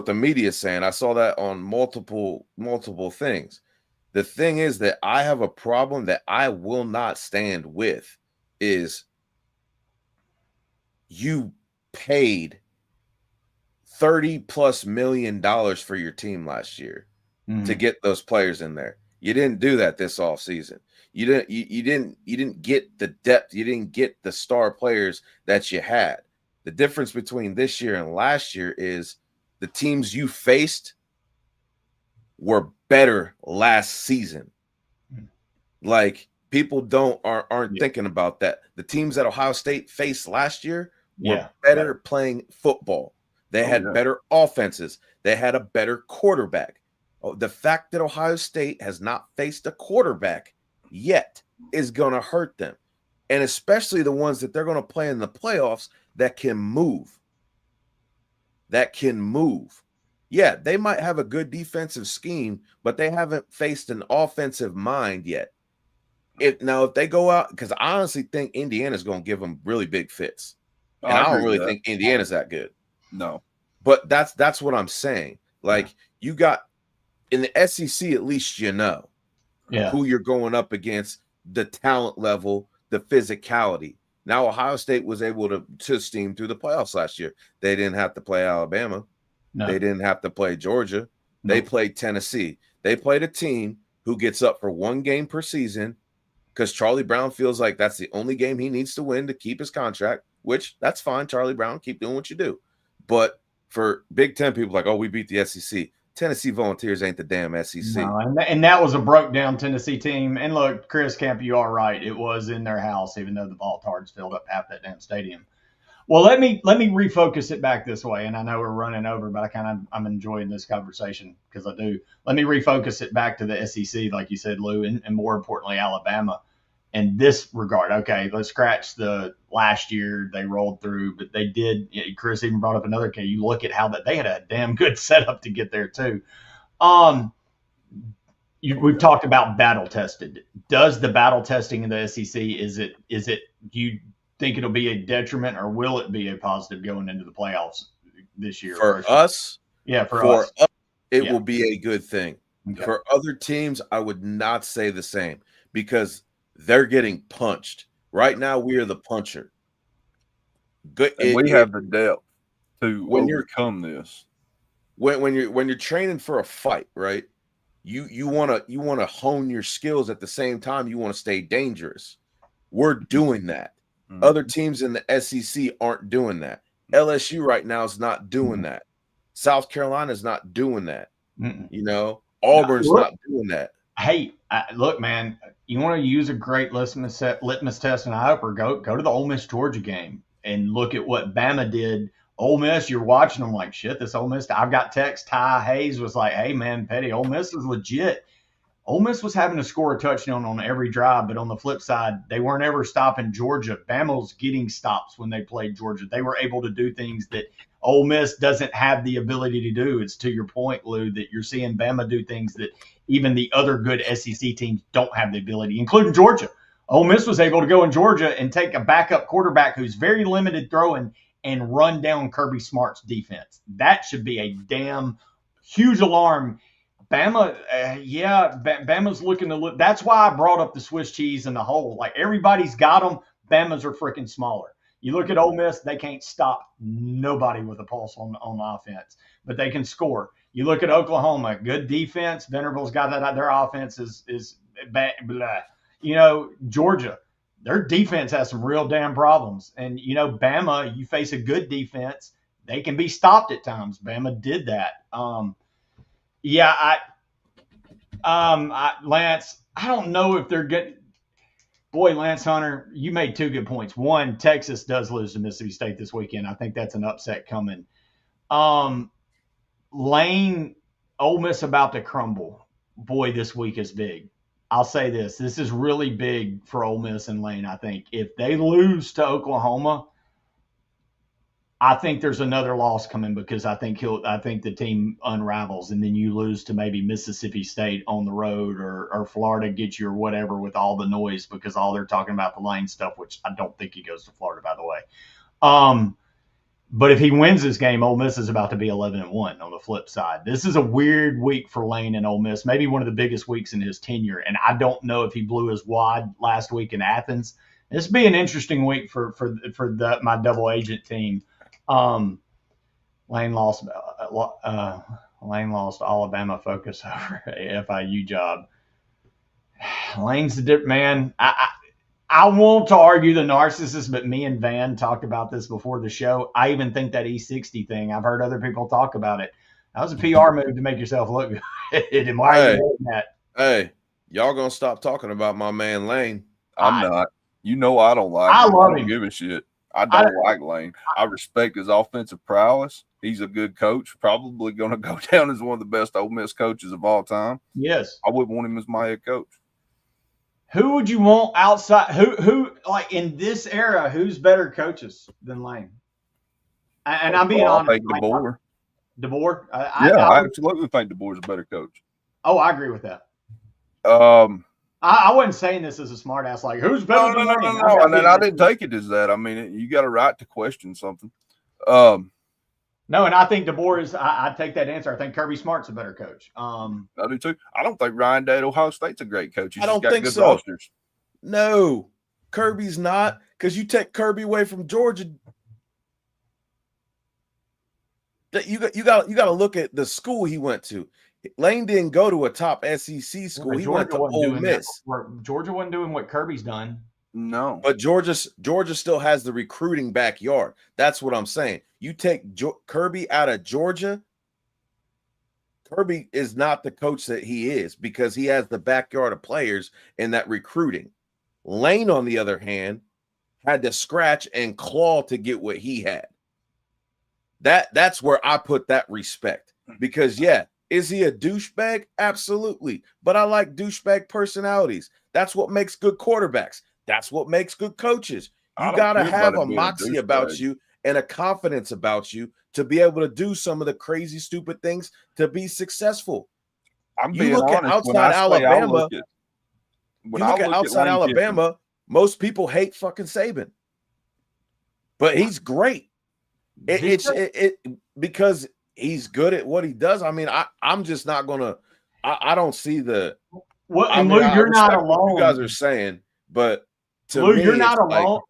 the media is saying. I saw that on multiple things. The thing is that I have a problem that I will not stand with is you paid $30+ million for your team last year to get those players in there. You didn't do that this offseason. You didn't get the depth. You didn't get the star players that you had. The difference between this year and last year is the teams you faced were better last season. Like, people aren't thinking about that. The teams that Ohio State faced last year were better playing football. They had better offenses. They had a better quarterback. The fact that Ohio State has not faced a quarterback yet is going to hurt them. And especially the ones that they're going to play in the playoffs, that can move. Yeah, they might have a good defensive scheme, but they haven't faced an offensive mind yet. If they go out, because I honestly think Indiana's going to give them really big fits. And I don't really think Indiana's that good. No. But that's what I'm saying. Like, you got in the SEC, at least you know who you're going up against, the talent level, the physicality. Now, Ohio State was able to steam through the playoffs last year. They didn't have to play Alabama. No. They didn't have to play Georgia. No. They played Tennessee. They played a team who gets up for one game per season because Charlie Brown feels like that's the only game he needs to win to keep his contract, which that's fine, Charlie Brown. Keep doing what you do. But for Big Ten people like, oh, we beat the SEC. Tennessee Volunteers ain't the damn SEC. No, and that was a broke-down Tennessee team. And look, Chris Camp, you are right. It was in their house, even though the Voltards filled up half that damn stadium. Well, let me refocus it back this way. And I know we're running over, but I'm enjoying this conversation because I do. Let me refocus it back to the SEC, like you said, Lou, and more importantly, Alabama. In this regard, okay, let's scratch the last year they rolled through, but they did. Chris even brought up another case. You look at how that they had a damn good setup to get there too. We've talked about battle tested. Does the battle testing in the SEC is it? Do you think it'll be a detriment or will it be a positive going into the playoffs this year? For us, for us, it will be a good thing. Okay. For other teams, I would not say the same because they're getting punched. Right now, we are the puncher. Good. We have the depth to overcome this. When you're training for a fight, right? You want to hone your skills at the same time. You want to stay dangerous. We're doing that. Mm-hmm. Other teams in the SEC aren't doing that. LSU right now is not doing that. South Carolina is not doing that. Mm-mm. Auburn's not doing that. Hey, look, man, you want to use a great litmus test and eye opener, go to the Ole Miss Georgia game and look at what Bama did. Ole Miss, you're watching them like, shit, this Ole Miss. I've got text. Ty Hayes was like, hey, man, Petty, Ole Miss is legit. Ole Miss was having to score a touchdown on every drive, but on the flip side, they weren't ever stopping Georgia. Bama was getting stops when they played Georgia. They were able to do things that Ole Miss doesn't have the ability to do. It's to your point, Lou, that you're seeing Bama do things that even the other good SEC teams don't have the ability, including Georgia. Ole Miss was able to go in Georgia and take a backup quarterback who's very limited throwing and run down Kirby Smart's defense. That should be a damn huge alarm. Bama, Bama's looking to look. That's why I brought up the Swiss cheese and the hole. Like, everybody's got them. Bama's are freaking smaller. You look at Ole Miss, they can't stop nobody with a pulse on offense, but they can score. You look at Oklahoma, good defense. Venerable's got that. Their offense is blah. Georgia, their defense has some real damn problems. And, Bama, you face a good defense, they can be stopped at times. Bama did that. Lance, I don't know if they're getting – boy, Lance Hunter, you made two good points. One, Texas does lose to Mississippi State this weekend. I think that's an upset coming. Lane, Ole Miss about to crumble. Boy, this week is big. I'll say this. This is really big for Ole Miss and Lane, I think. If they lose to Oklahoma, I think there's another loss coming because I think the team unravels, and then you lose to maybe Mississippi State on the road or Florida gets you or whatever with all the noise because all they're talking about the Lane stuff, which I don't think he goes to Florida, by the way. But if he wins this game, Ole Miss is about to be 11-1 on the flip side. This is a weird week for Lane and Ole Miss, maybe one of the biggest weeks in his tenure. And I don't know if he blew his wad last week in Athens. This would be an interesting week for my double agent team. Lane lost Alabama focus over a FIU job. Lane's the dip man. I want to argue the narcissist, but me and Van talked about this before the show. I even think that E60 thing, I've heard other people talk about it. That was a PR move to make yourself look good. And why are you doing that? Hey, y'all gonna stop talking about my man Lane? I'm not. I don't like him. I love him. I don't give a shit. I don't like Lane. I respect his offensive prowess. He's a good coach. Probably going to go down as one of the best Ole Miss coaches of all time. Yes. I wouldn't want him as my head coach. Who would you want outside? Who like in this era? Who's better coaches than Lane? And I'm being honest. I think DeBoer. DeBoer? I absolutely think DeBoer's a better coach. Oh, I agree with that. I wasn't saying this as a smart ass, like, who's better than Lane? No. And then I didn't take it as that. I mean, you got a right to question something. No, and I think DeBoer is. I take that answer. I think Kirby Smart's a better coach. I do too. I don't think Ryan Day at Ohio State's a great coach. He's I don't got think good so. rosters. No, Kirby's not, because you take Kirby away from Georgia. You got to look at the school he went to. Lane didn't go to a top SEC school. He went to Ole Miss. Georgia wasn't doing what Kirby's done. No, but Georgia still has the recruiting backyard. That's what I'm saying. You take Kirby out of Georgia, Kirby is not the coach that he is because he has the backyard of players in that recruiting. Lane, on the other hand, had to scratch and claw to get what he had. That's where I put that respect, because is he a douchebag? Absolutely. But I like douchebag personalities. That's what makes good quarterbacks. That's what makes good coaches. You got to have a moxie about you and a confidence about you to be able to do some of the crazy, stupid things to be successful. You look at outside Alabama. Most people hate fucking Saban. But he's great. It's because he's good at what he does. I mean, I'm just not gonna. I don't see the. Well, and Lou, you're not alone. You guys are saying, but to Lou, me, you're not alone.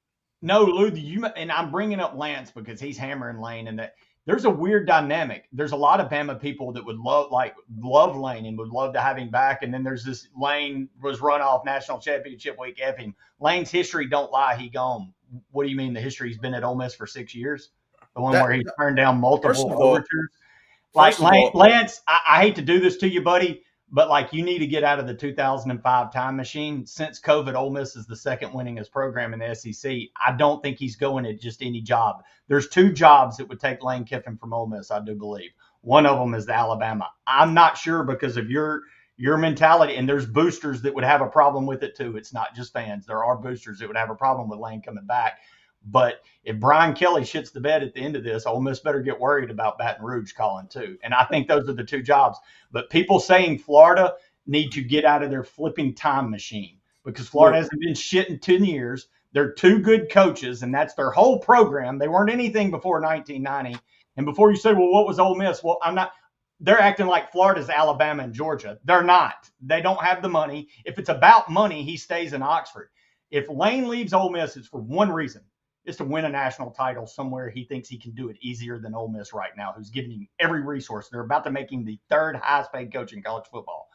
No, Lou, and I'm bringing up Lance because he's hammering Lane, and that there's a weird dynamic. There's a lot of Bama people that would love Lane and would love to have him back, and then there's this Lane was run off national championship week. F him. Lane's history don't lie. He gone. What do you mean the history? He's been at Ole Miss for 6 years. The one where he turned down multiple overtures. Like Lance, I hate to do this to you, buddy, but like you need to get out of the 2005 time machine. Since COVID, Ole Miss is the second winningest program in the SEC. I don't think he's going at just any job. There's 2 jobs that would take Lane Kiffin from Ole Miss, I do believe. One of them is the Alabama. I'm not sure because of your mentality, and there's boosters that would have a problem with it too. It's not just fans. There are boosters that would have a problem with Lane coming back. But if Brian Kelly shits the bed at the end of this, Ole Miss better get worried about Baton Rouge calling too. And I think those are the 2 jobs. But people saying Florida need to get out of their flipping time machine because Florida hasn't been shit in 10 years. They're 2 good coaches, and that's their whole program. They weren't anything before 1990. And before you say, well, what was Ole Miss? Well, I'm not. They're acting like Florida's Alabama and Georgia. They're not. They don't have the money. If it's about money, he stays in Oxford. If Lane leaves Ole Miss, it's for one reason. Is to win a national title somewhere he thinks he can do it easier than Ole Miss right now, who's giving him every resource. They're about to make him the 3rd highest paid coach in college football.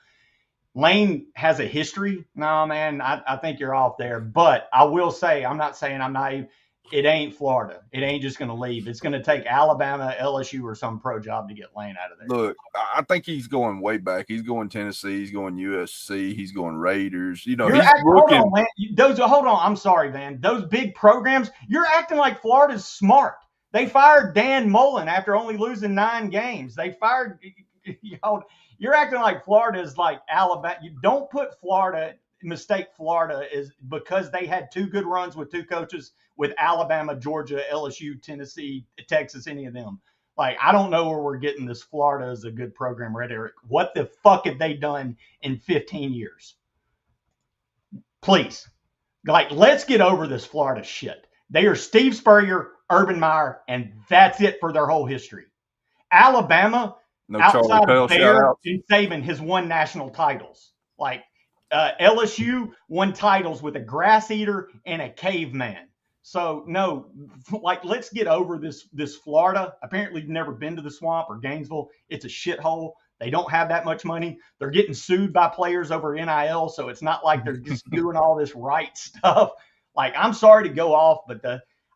Lane has a history. No, man, I think you're off there. But I will say, I'm not saying I'm naive. It ain't Florida. It ain't just going to leave. It's going to take Alabama, LSU, or some pro job to get Lane out of there. Look, I think he's going way back. He's going Tennessee. He's going USC. He's going Raiders. You know, hold on. I'm sorry, man. Those big programs, you're acting like Florida's smart. They fired Dan Mullen after only losing 9 games. They fired you're acting like Florida is like Alabama. You don't put mistake Florida is because they had 2 good runs with 2 coaches with Alabama, Georgia, LSU, Tennessee, Texas, any of them. Like, I don't know where we're getting this Florida is a good program rhetoric. What the fuck have they done in 15 years? Please. Like, let's get over this Florida shit. They are Steve Spurrier, Urban Meyer, and that's it for their whole history. Alabama, outside of Bear and Saban, has won national titles. Like, LSU won titles with a grass eater and a caveman. So no, like let's get over this Florida. Apparently you've never been to the Swamp or Gainesville. It's a shithole. They don't have that much money. They're getting sued by players over NIL, so it's not like they're just doing all this right stuff. Like, I'm sorry to go off, but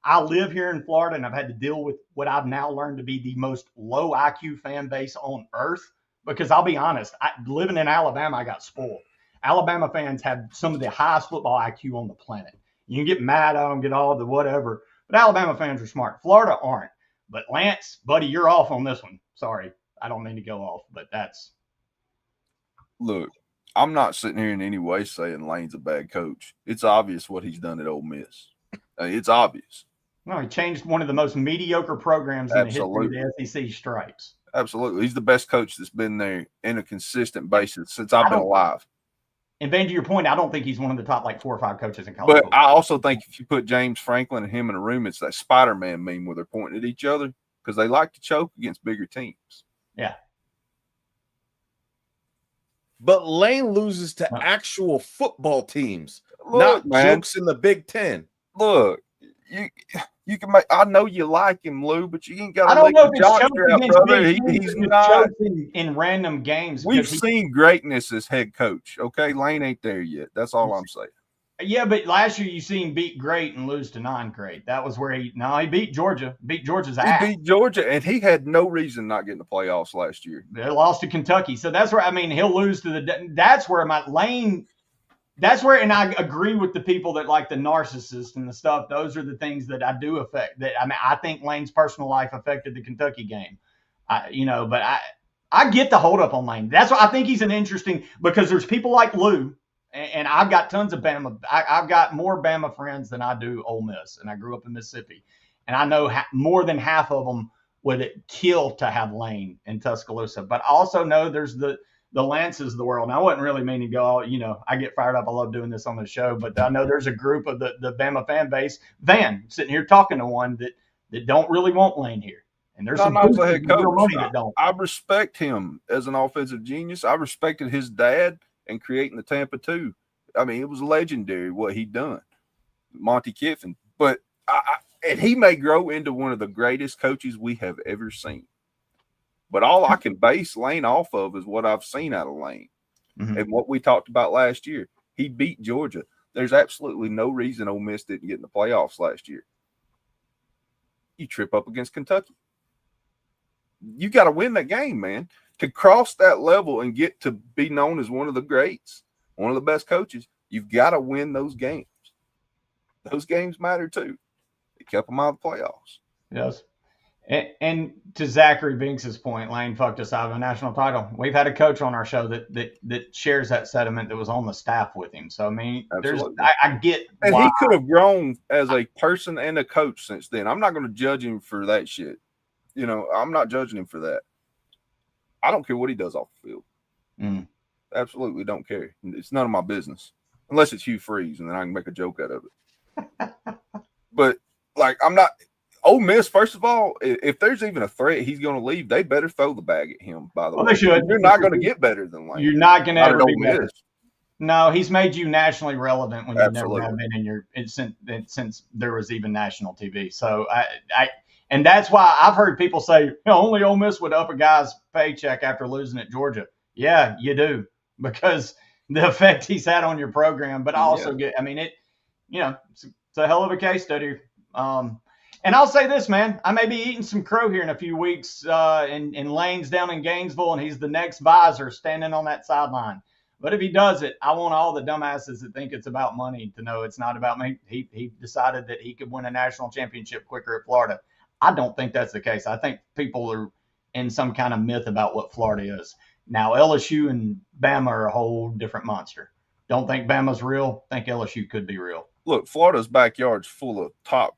I live here in Florida, and I've had to deal with what I've now learned to be the most low IQ fan base on earth. Because I'll be honest, living in Alabama, I got spoiled. Alabama fans have some of the highest football IQ on the planet. You can get mad at them, get all the whatever, but Alabama fans are smart. Florida aren't. But Lance, buddy, you're off on this one. Sorry, I don't mean to go off, but that's. Look, I'm not sitting here in any way saying Lane's a bad coach. It's obvious what he's done at Ole Miss. It's obvious. No, he changed one of the most mediocre programs in the history of the SEC stripes. Absolutely. He's the best coach that's been there in a consistent basis since I've been alive. And Ben, to your point, I don't think he's one of the top 4 or 5 coaches in college football. football. I also think if you put James Franklin and him in a room, it's that Spider-Man meme where they're pointing at each other because they like to choke against bigger teams. Yeah. But Lane loses to actual football teams, not jokes in the Big Ten. Look, you can make. I know you like him, Lou, but you ain't got. I don't know if it's brother. He's not in random games. We've seen greatness as head coach. Okay, Lane ain't there yet. That's all I'm saying. Yeah, but last year you seen him beat great and lose to non-great. That was where he beat Georgia. Beat Georgia's ass. He beat Georgia, and he had no reason not getting the playoffs last year. They lost to Kentucky, so that's where he'll lose to the. That's where Lane. That's where, and I agree with the people that like the narcissist and the stuff. Those are the things that I do affect. I think Lane's personal life affected the Kentucky game. But I get the hold up on Lane. That's why I think he's an interesting, because there's people like Lou, and I've got tons of Bama. I've got more Bama friends than I do Ole Miss, and I grew up in Mississippi, and I know more than half of them would kill to have Lane in Tuscaloosa. But I also know there's the Lances of the world. And I wasn't really meaning to go, I get fired up. I love doing this on the show, but I know there's a group of the Bama fan base. Van sitting here talking to one that don't really want Lane here. And there's some head coach. That don't. I respect him as an offensive genius. I respected his dad and creating the Tampa 2. I mean, it was legendary what he done, Monty Kiffin. But and he may grow into one of the greatest coaches we have ever seen. But all I can base Lane off of is what I've seen out of Lane and what we talked about last year. He beat Georgia. There's absolutely no reason Ole Miss didn't get in the playoffs last year. You trip up against Kentucky. You got to win that game, man. To cross that level and get to be known as one of the greats, one of the best coaches, you've got to win those games. Those games matter too. They kept them out of the playoffs. Yes. And to Zachary Binks's point, Lane fucked us out of a national title. We've had a coach on our show that shares that sentiment that was on the staff with him. So, I mean, I get and why. He could have grown as a person and a coach since then. I'm not going to judge him for that shit. I'm not judging him for that. I don't care what he does off the field. Absolutely don't care. It's none of my business. Unless it's Hugh Freeze, and then I can make a joke out of it. But, I'm not – Ole Miss, first of all, if there's even a threat he's going to leave, they better throw the bag at him, by the way. They should. You're not going to get better than Lane. You're not going to ever be better. No, he's made you nationally relevant when you never have been since there was even national TV. So, and that's why I've heard people say, only Ole Miss would up a guy's paycheck after losing at Georgia. Yeah, you do, because the effect he's had on your program. But I also it's a hell of a case study. And I'll say this, man, I may be eating some crow here in a few weeks in Lane's down in Gainesville, and he's the next visor standing on that sideline. But if he does it, I want all the dumbasses that think it's about money to know it's not about me. He decided that he could win a national championship quicker at Florida. I don't think that's the case. I think people are in some kind of myth about what Florida is. Now, LSU and Bama are a whole different monster. Don't think Bama's real. Think LSU could be real. Look, Florida's backyard's full of top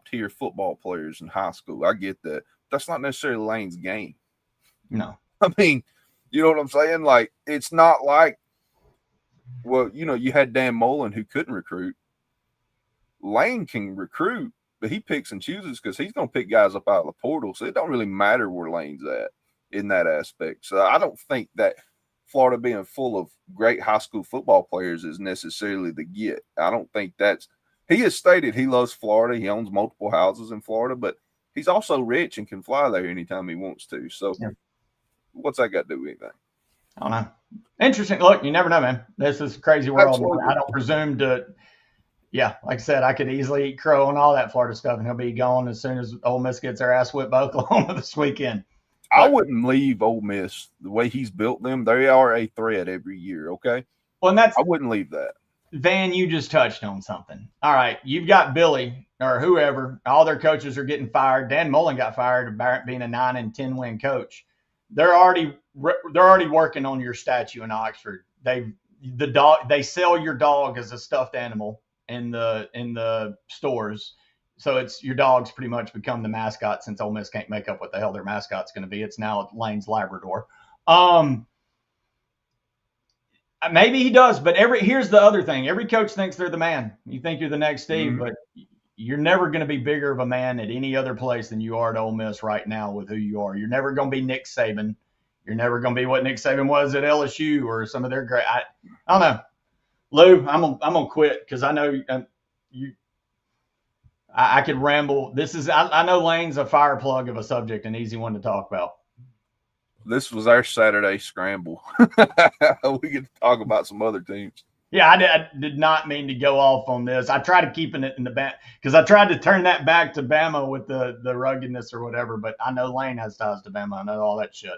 tier football players in high school. I get that. That's not necessarily Lane's game. No. I mean, you know what I'm saying? It's not like, you had Dan Mullen who couldn't recruit. Lane can recruit, but he picks and chooses because he's going to pick guys up out of the portal. So it don't really matter where Lane's at in that aspect. So I don't think that Florida being full of great high school football players is necessarily the get. I don't think that's – he has stated he loves Florida. He owns multiple houses in Florida, but he's also rich and can fly there anytime he wants to. So what's that got to do with anything? I don't know. Interesting. Look, you never know, man. This is a crazy world. Absolutely. I don't presume to – yeah, like I said, I could easily eat crow and all that Florida stuff, and he'll be gone as soon as Ole Miss gets their ass whipped by Oklahoma this weekend. I wouldn't leave Ole Miss the way he's built them. They are a threat every year, okay? Well, and I wouldn't leave that. Van, you just touched on something. All right, you've got Billy or whoever. All their coaches are getting fired. Dan Mullen got fired about being a 9 and 10 win coach. They're already working on your statue in Oxford. They sell your dog as a stuffed animal in the stores. So it's your dog's pretty much become the mascot since Ole Miss can't make up what the hell their mascot's going to be. It's now Lane's Labrador. Maybe he does, but here's the other thing. Every coach thinks they're the man. You think you're the next Steve, but you're never going to be bigger of a man at any other place than you are at Ole Miss right now with who you are. You're never going to be Nick Saban. You're never going to be what Nick Saban was at LSU or some of their great. I don't know. Lou, I'm gonna quit because I know you. I could ramble. I know Lane's a fire plug of a subject, an easy one to talk about. This was our Saturday scramble. We get to talk about some other teams. Yeah, I did not mean to go off on this. I tried to keep it in the back because I tried to turn that back to Bama with the ruggedness or whatever. But I know Lane has ties to Bama. I know all that shit.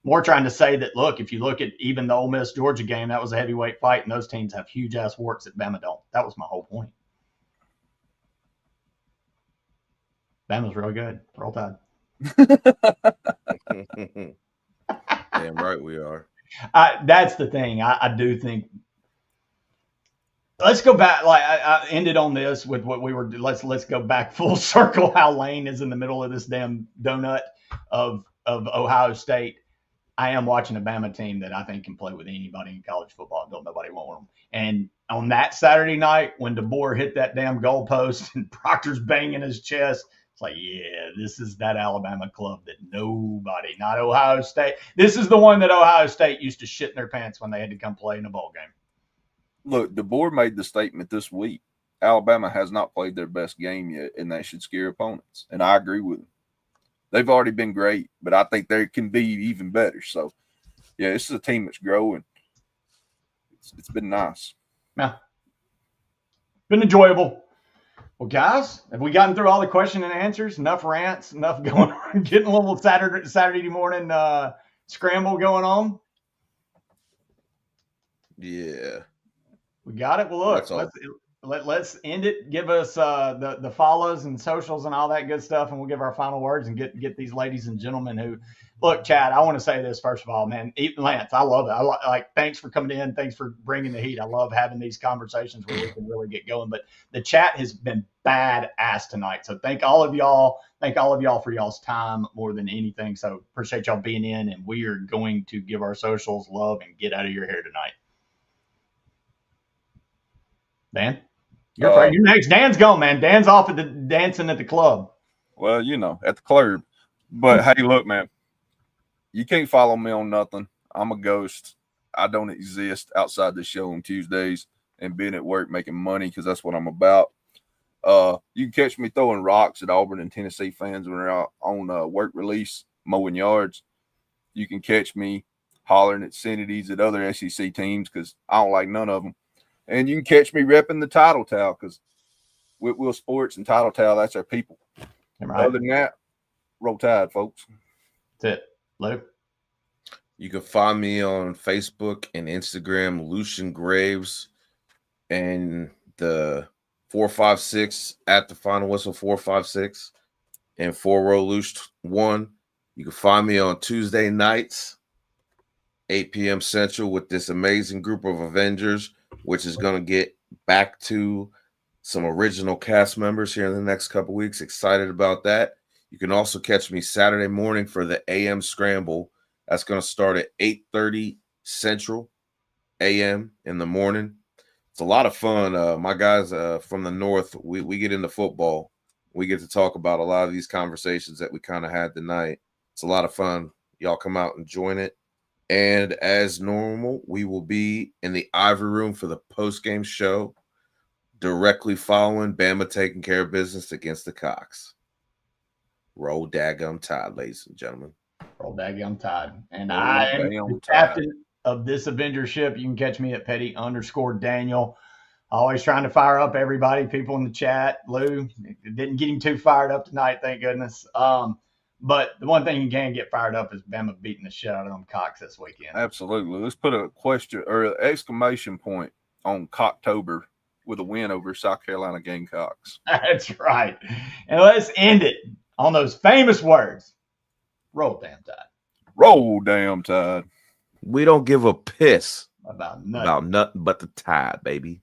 More trying to say that, look, if you look at even the Ole Miss Georgia game, that was a heavyweight fight, and those teams have huge ass warts that Bama don't. That was my whole point. Bama's real good. Roll Tide. Damn right we are. That's the thing. I do think. Let's go back. Like I ended on this with what we were. Let's go back full circle. How Lane is in the middle of this damn donut of Ohio State. I am watching a Bama team that I think can play with anybody in college football. Don't nobody want them. And on that Saturday night when DeBoer hit that damn goalpost and Proctor's banging his chest, it's like, yeah, this is that Alabama club that nobody, not Ohio State. This is the one that Ohio State used to shit in their pants when they had to come play in a bowl game. Look, DeBoer made the statement this week. Alabama has not played their best game yet, and that should scare opponents. And I agree with him. They've already been great, but I think they can be even better. So, yeah, this is a team that's growing. It's been nice. Yeah. Been enjoyable. Well, guys, have we gotten through all the question and answers? Enough rants, enough going on, getting a little Saturday morning scramble going on? Yeah. We got it. Well, look, let's end it. Give us the follows and socials and all that good stuff, and we'll give our final words and get these ladies and gentlemen who look. Chad, I want to say this first of all, man. Lance, I love it. Thanks for coming in. Thanks for bringing the heat. I love having these conversations where we can really get going. But the chat has been badass tonight. So thank all of y'all. Thank all of y'all for y'all's time more than anything. So appreciate y'all being in, and we are going to give our socials love and get out of your hair tonight. Dan? You're next. Dan's gone, man. Dan's off at the dancing at the club. Well, at the club. But hey, look, man, you can't follow me on nothing. I'm a ghost. I don't exist outside the show on Tuesdays and being at work making money because that's what I'm about. You can catch me throwing rocks at Auburn and Tennessee fans when they're out on work release, mowing yards. You can catch me hollering at Sanities at other SEC teams because I don't like none of them. And you can catch me repping the Title Towel because Whitwell Sports and Title Towel, that's our people. Right. Other than that, roll Tide, folks. That's it. Lou? You can find me on Facebook and Instagram, Lucian Graves, and the 456 at the Final Whistle 456 and 4-row Luce 1. You can find me on Tuesday nights, 8 p.m. Central, with this amazing group of Avengers, which is going to get back to some original cast members here in the next couple weeks. Excited about that. You can also catch me Saturday morning for the AM Scramble. That's going to start at 8:30 Central AM in the morning. It's a lot of fun. My guys from the North, we get into football. We get to talk about a lot of these conversations that we kind of had tonight. It's a lot of fun. Y'all come out and join it. And as normal, we will be in the Ivory Room for the post-game show, directly following Bama taking care of business against the Cocks. Roll daggum Tide, ladies and gentlemen. Roll daggum Tide. And I am the captain of this Avenger ship. You can catch me at Petty_Daniel. Always trying to fire up everybody, people in the chat. Lou, didn't get him too fired up tonight, thank goodness. But the one thing you can get fired up is Bama beating the shit out of them Cocks this weekend. Absolutely. Let's put a question or an exclamation point on Cocktober with a win over South Carolina Gamecocks. That's right. And let's end it on those famous words. Roll damn Tide. Roll damn Tide. We don't give a piss about nothing but the Tide, baby.